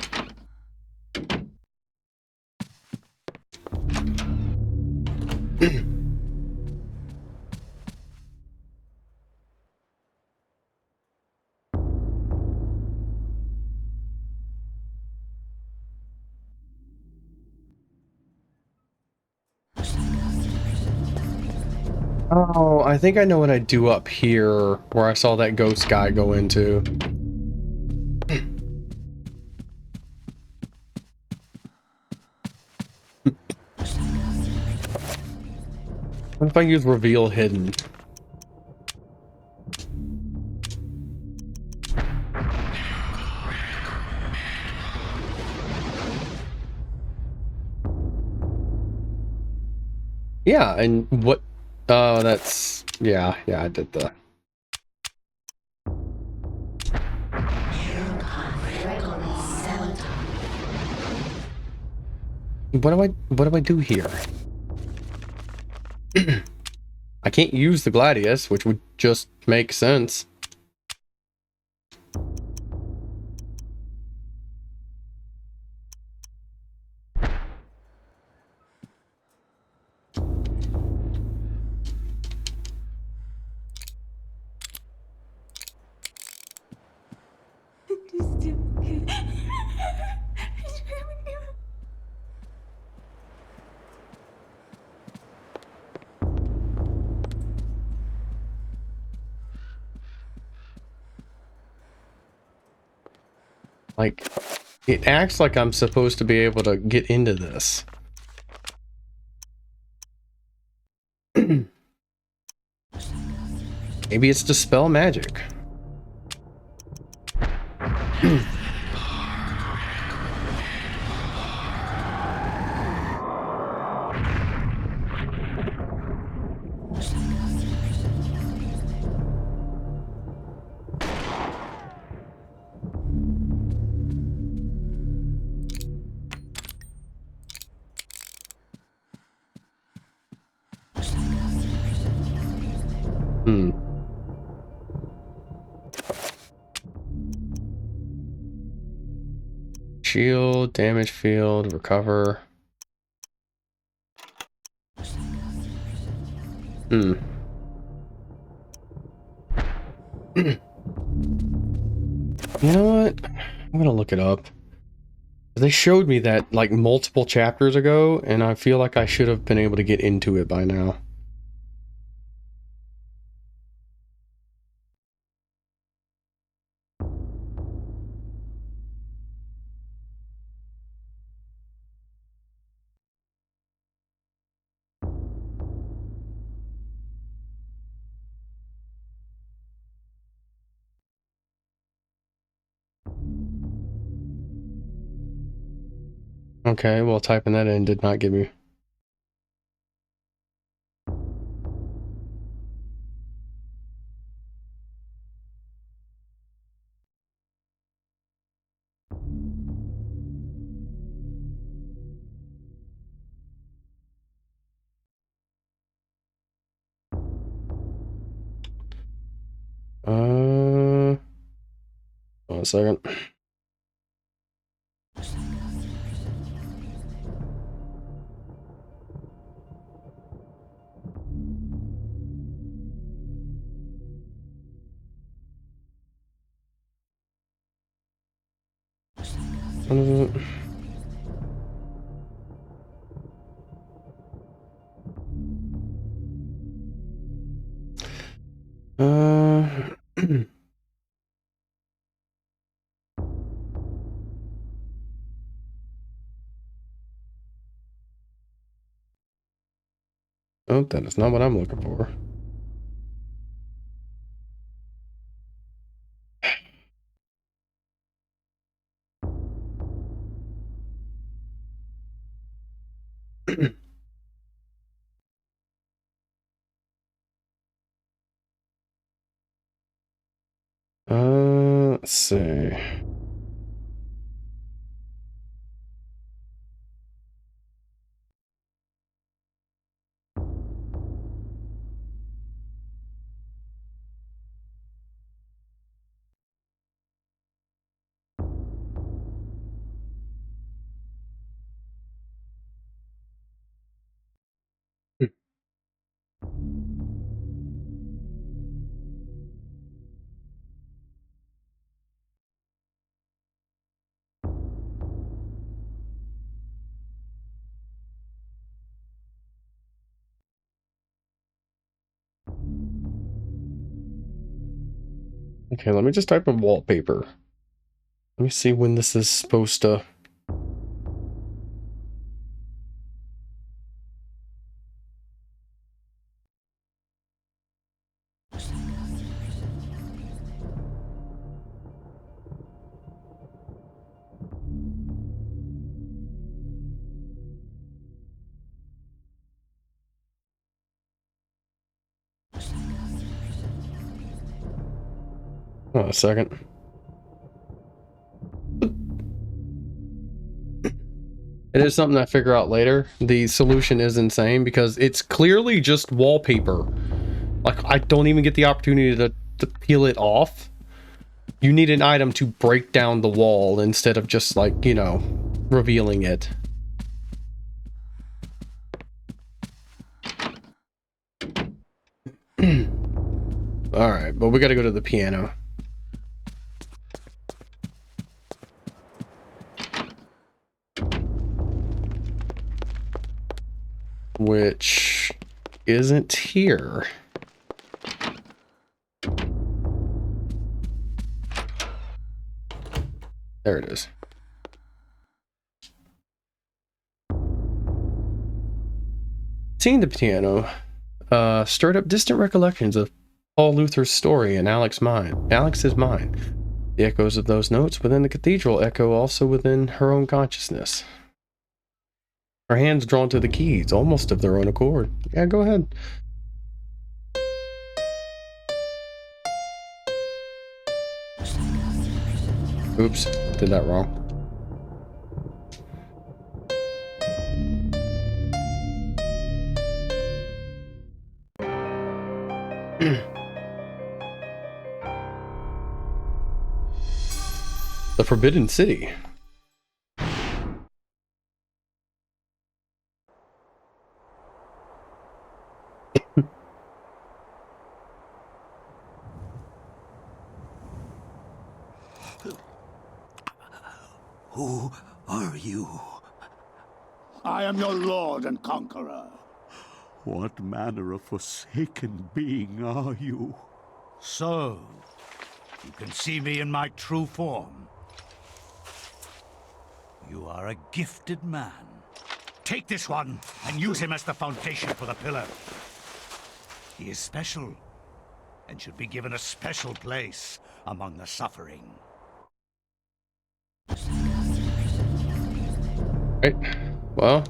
Oh, I think I know what I do up here, where I saw that ghost guy go into. What if I use reveal hidden? Yeah, and what? That's yeah, I did the. What do I do here? I can't use the Gladius, which would just make sense. Like, it acts like I'm supposed to be able to get into this. Maybe it's dispel magic. Hmm. Shield, damage field, recover. Hmm. You know what? I'm gonna look it up. They showed me that like multiple chapters ago, and I feel like I should have been able to get into it by now. Okay, well, typing that in did not give me. One second. What is it? Oh, that is not what I'm looking for. Let's see. Okay, let me just type in wallpaper. Let me see when this is supposed to... Oh, a second. It is something I figure out later. The solution is insane because it's clearly just wallpaper. Like, I don't even get the opportunity to peel it off. You need an item to break down the wall instead of just, like, you know, revealing it. Alright, but we gotta go to the piano. Which isn't here. There it is. Seeing the piano stirred up distant recollections of Paul Luther's story in Alex's mind. The echoes of those notes within the cathedral echo also within her own consciousness. Her hands drawn to the keys, almost of their own accord. Yeah, go ahead. Oops, did that wrong. The Forbidden City. Who are you? I am your lord and conqueror. What manner of forsaken being are you? So, you can see me in my true form. You are a gifted man. Take this one and use him as the foundation for the pillar. He is special and should be given a special place among the suffering. Right. Well,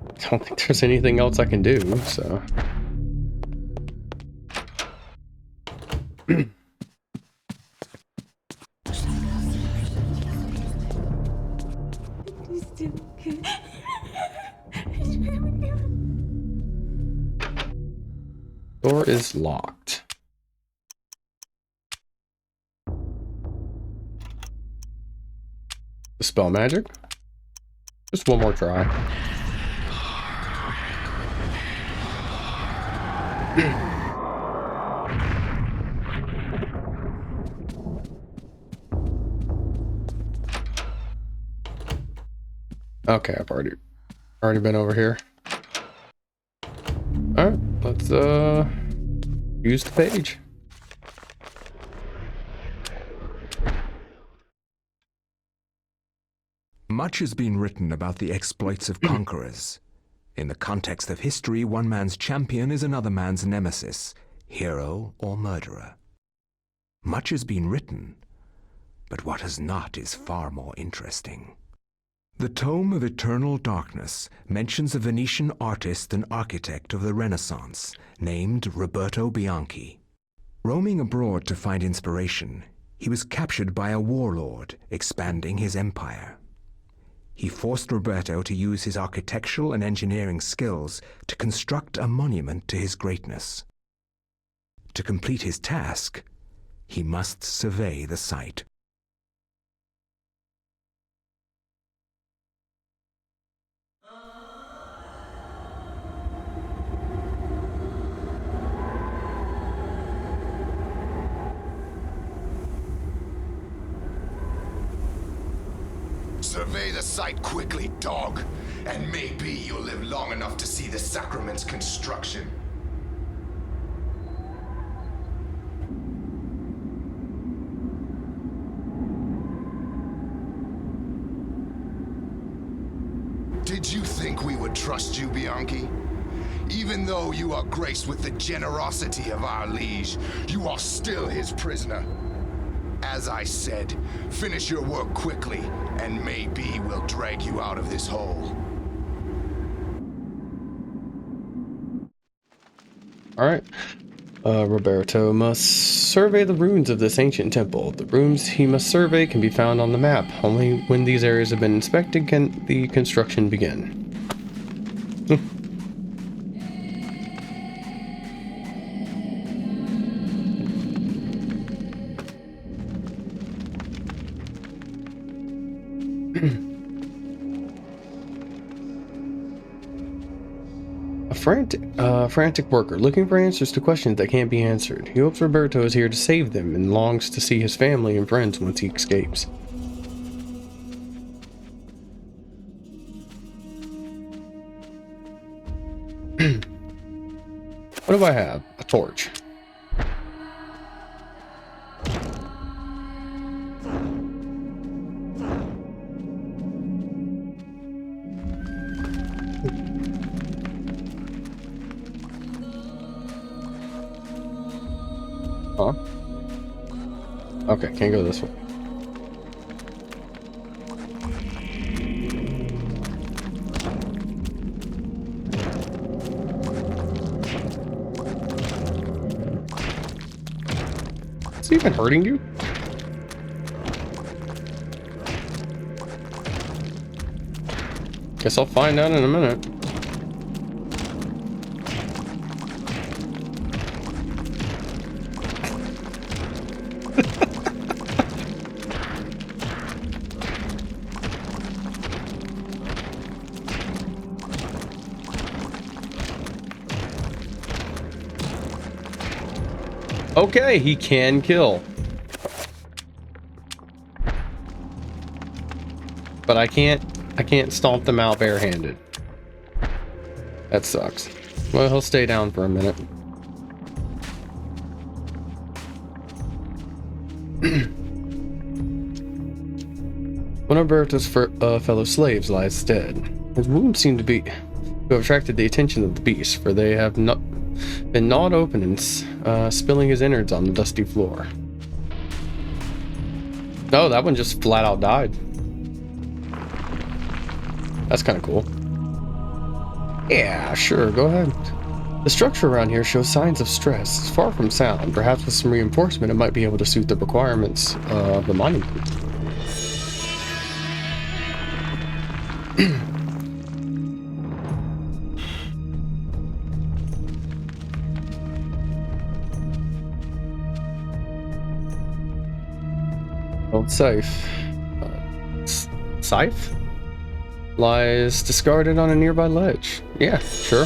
I don't think there's anything else I can do, so. Door is locked. Dispel magic. Just one more try. Okay, I've already been over here. Alright, let's use the page. Much has been written about the exploits of conquerors. In the context of history, one man's champion is another man's nemesis, hero or murderer. Much has been written, but what has not is far more interesting. The Tome of Eternal Darkness mentions a Venetian artist and architect of the Renaissance named Roberto Bianchi. Roaming abroad to find inspiration, he was captured by a warlord expanding his empire. He forced Roberto to use his architectural and engineering skills to construct a monument to his greatness. To complete his task, he must survey the site. Survey the site quickly, dog, and maybe you'll live long enough to see the sacrament's construction. Did you think we would trust you, Bianchi? Even though you are graced with the generosity of our liege, you are still his prisoner. As I said, finish your work quickly, and maybe we'll drag you out of this hole. Alright. Roberto must survey the ruins of this ancient temple. The rooms he must survey can be found on the map. Only when these areas have been inspected can the construction begin. Frantic worker looking for answers to questions that can't be answered. He hopes Roberto is here to save them and longs to see his family and friends once he escapes. What do I have? A torch. Huh? Okay, can't go this way. Is he even hurting you? Guess I'll find out in a minute. Okay, he can kill. But I can't stomp them out barehanded. That sucks. Well, he'll stay down for a minute. One of Berto's fellow slaves lies dead. His wounds seem to have attracted the attention of the beast, for they have been gnawed open and spilling his innards on the dusty floor. Oh, that one just flat out died. That's kind of cool. Yeah, sure, go ahead. The structure around here shows signs of stress. It's far from sound. Perhaps with some reinforcement, it might be able to suit the requirements of the monument. Old safe. Scythe? Lies discarded on a nearby ledge. Yeah, sure.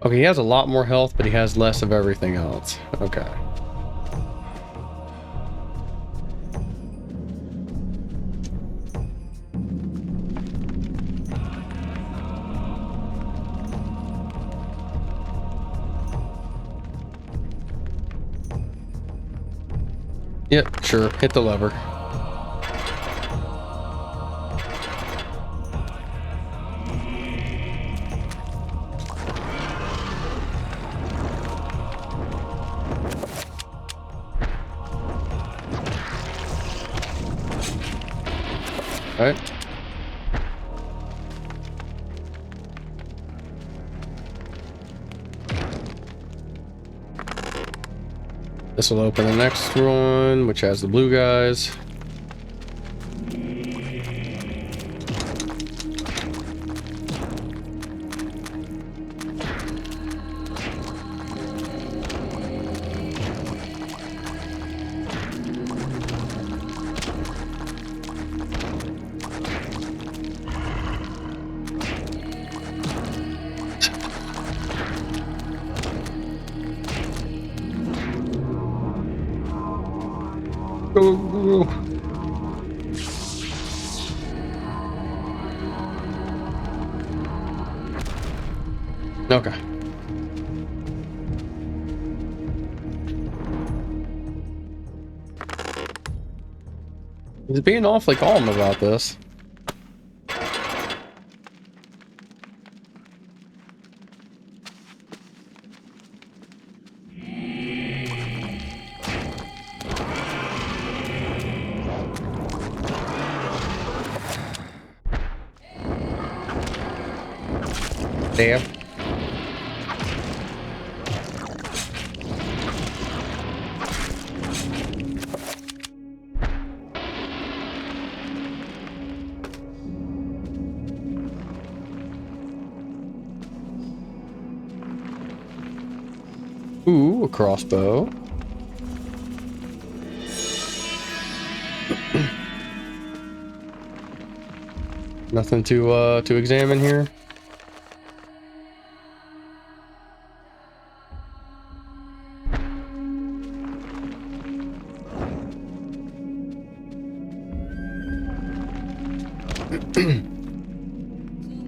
Okay, he has a lot more health, but he has less of everything else. Okay. Yep, sure. Hit the lever. Alright. This will open the next one, which has the blue guys. Go, go, go. Okay. He's being awfully calm about this. Damn. Ooh, a crossbow. Nothing to examine here.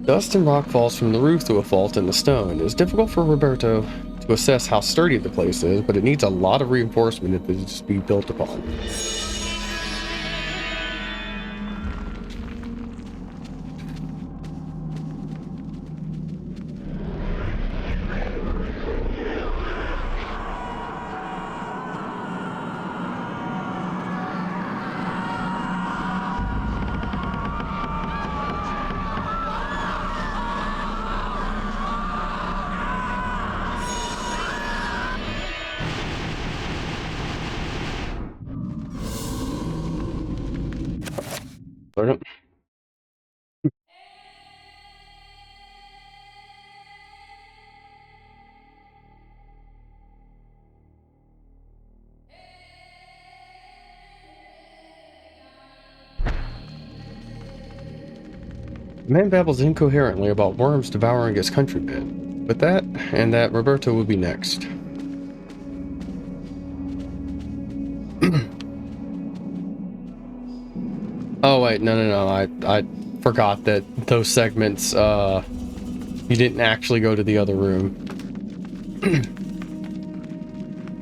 Dust and rock falls from the roof through a fault in the stone. It is difficult for Roberto to assess how sturdy the place is, but it needs a lot of reinforcement if it is to be built upon. Pardon? The man babbles incoherently about worms devouring his countrymen. With that, and that Roberto would be next. Oh wait, no. I forgot that those segments, you didn't actually go to the other room.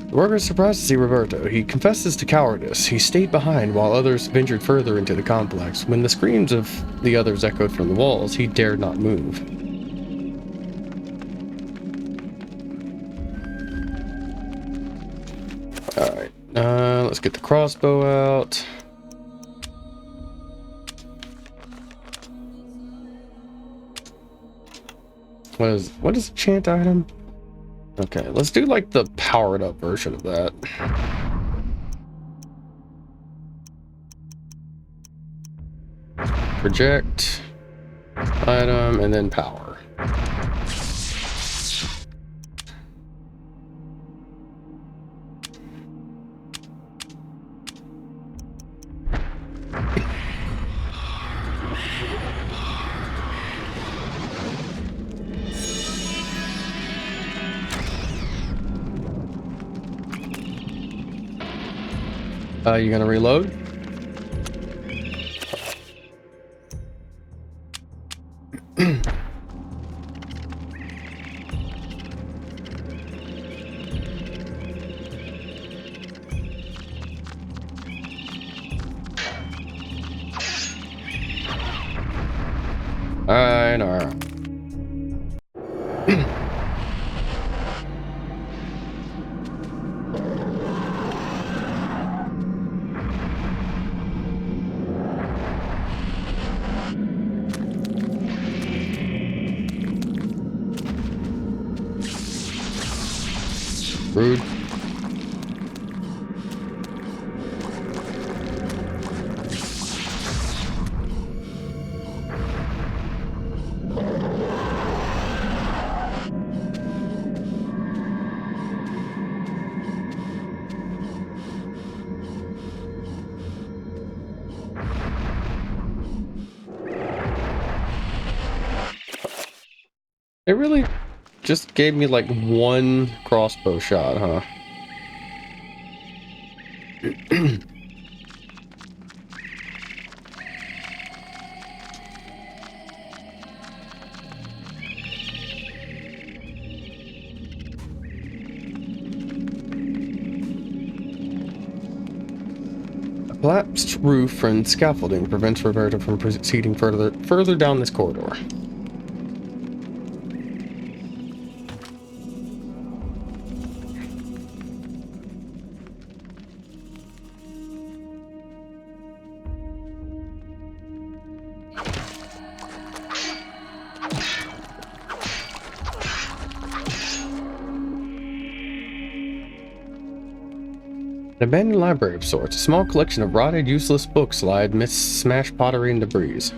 The worker is surprised to see Roberto. He confesses to cowardice. He stayed behind while others ventured further into the complex. When the screams of the others echoed from the walls, he dared not move. Alright, let's get the crossbow out. What is a chant item? Okay, let's do like the powered up version of that. Project, item, and then power. You gonna reload? Alright, alright. Rude. It really just gave me like one crossbow shot, huh? A collapsed roof and scaffolding prevents Roberta from proceeding further down this corridor. An abandoned library of sorts, a small collection of rotted, useless books lie amidst smashed pottery and debris.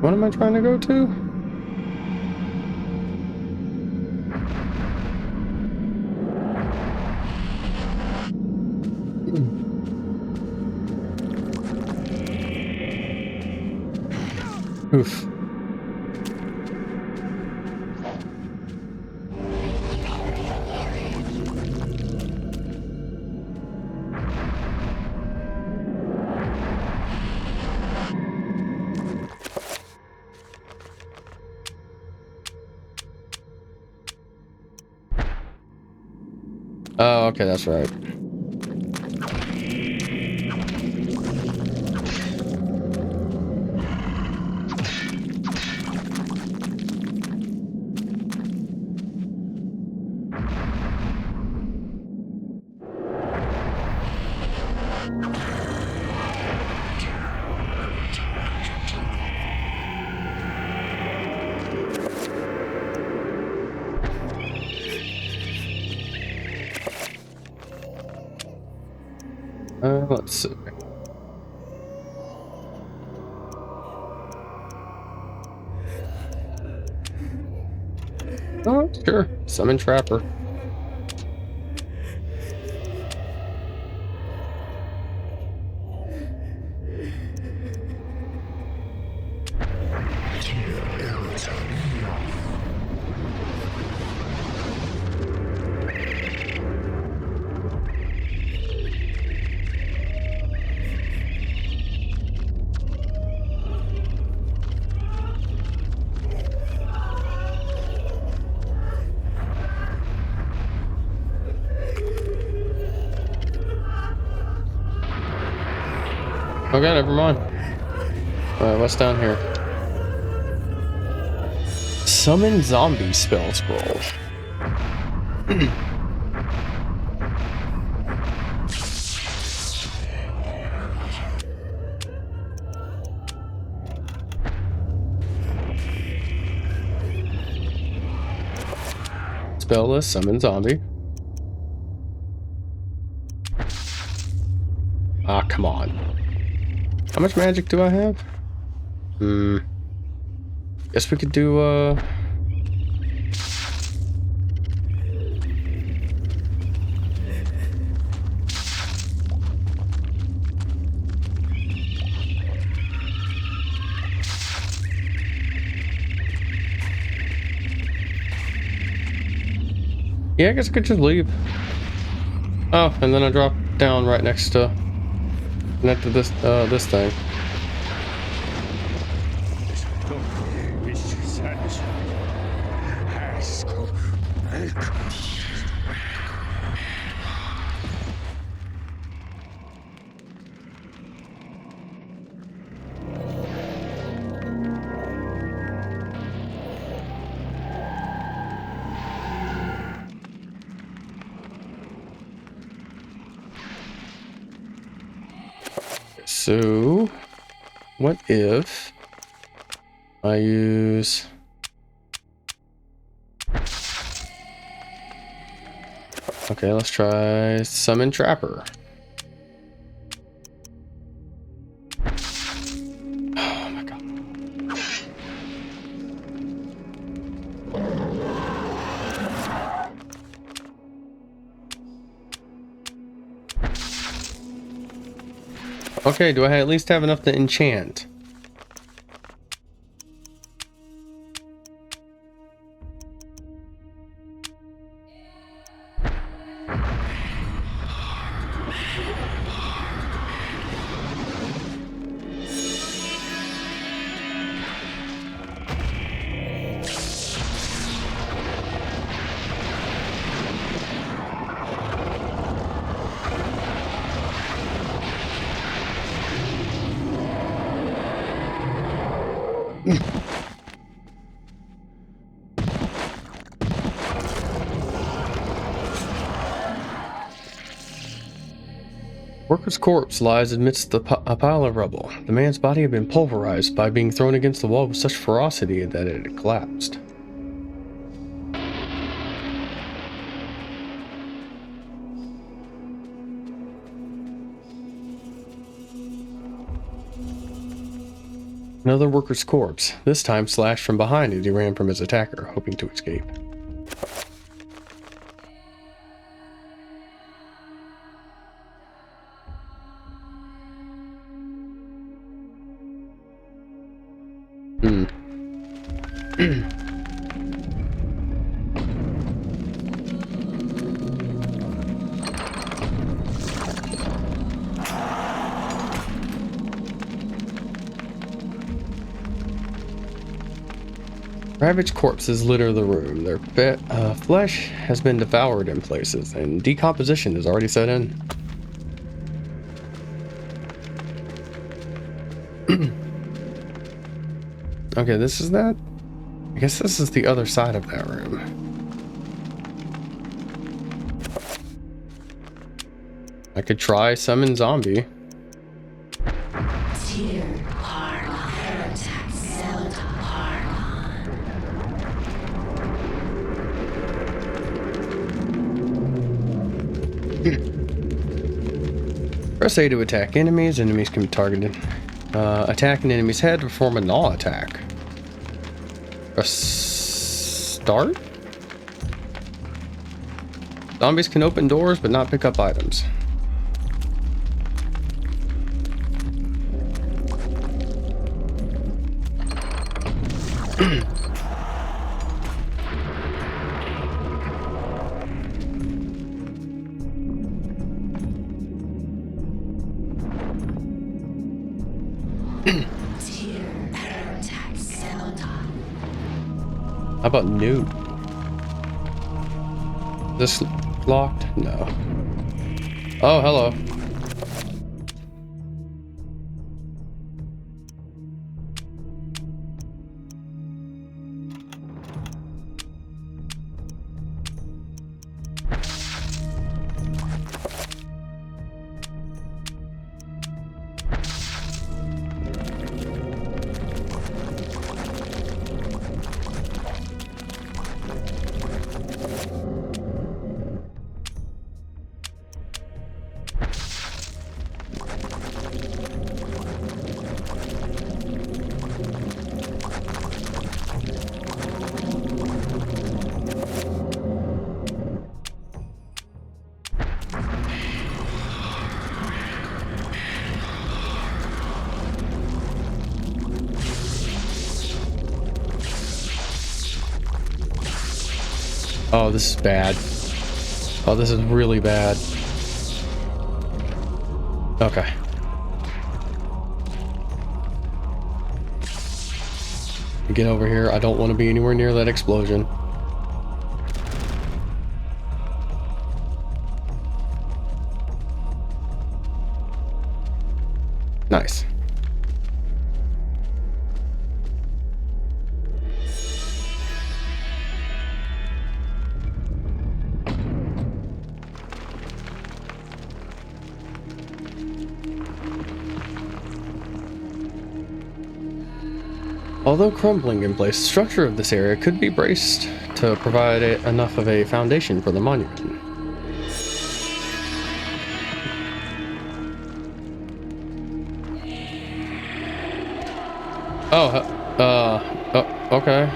What am I trying to go to? Oof. Oh, okay, that's right. Let's see. Oh, sure. Summon Trapper. Okay, never mind. Alright, what's down here? Summon zombie spell scroll. Spell list, summon zombie. Ah, come on. How much magic do I have? Guess we could do, Yeah, I guess I could just leave. Oh, and then I drop down right next to this thing. So, what if I use... Okay, let's try Summon Trapper. Oh my god. Okay, do I at least have enough to enchant? Worker's corpse lies amidst a pile of rubble. The man's body had been pulverized by being thrown against the wall with such ferocity that it had collapsed. Another worker's corpse, this time slashed from behind as he ran from his attacker, hoping to escape. Ravaged corpses litter the room. Their flesh has been devoured in places, and decomposition has already set in. Okay, this is that. I guess this is the other side of that room. I could try summon zombie. Press A to attack enemies. Enemies can be targeted. Attack an enemy's head to perform a gnaw attack. Press start? Zombies can open doors but not pick up items. How about new? This locked? No. Oh, hello. Oh, this is bad. Oh, this is really bad. Okay. Get over here. I don't want to be anywhere near that explosion. Nice. Although crumbling in place, the structure of this area could be braced to provide enough of a foundation for the monument. Oh, oh, okay.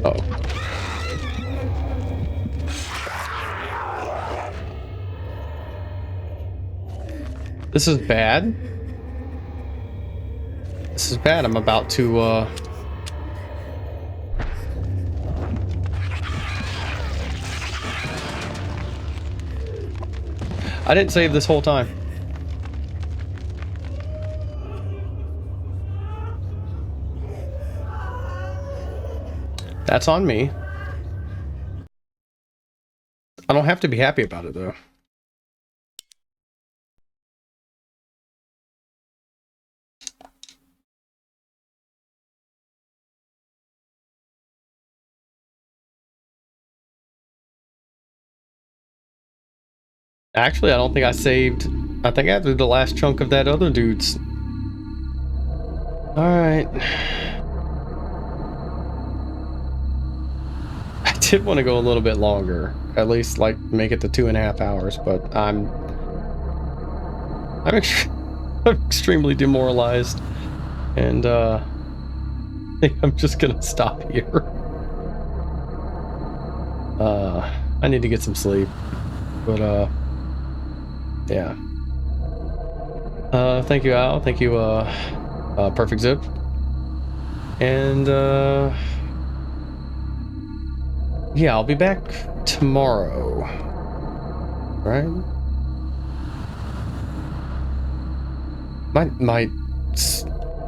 Oh. This is bad. This is bad. I'm about to, I didn't save this whole time. That's on me. I don't have to be happy about it, though. Actually, I don't think I saved. I think I did the last chunk of that other dude's. Alright. I did want to go a little bit longer. At least, like, make it to 2.5 hours, but I'm I'm extremely demoralized. And, I think I'm just gonna stop here. I need to get some sleep. But, yeah. Thank you, Al. Thank you, Perfect Zip. And, yeah, I'll be back tomorrow. Right?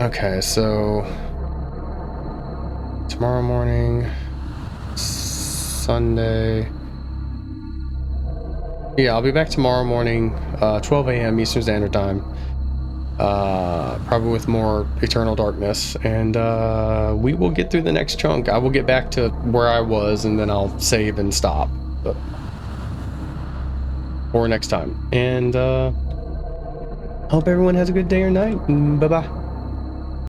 Okay, so tomorrow morning, Sunday. Yeah, I'll be back tomorrow morning, 12 a.m. Eastern Standard Time. Probably with more Eternal Darkness, and we will get through the next chunk. I will get back to where I was, and then I'll save and stop. But for next time. And hope everyone has a good day or night. Bye-bye.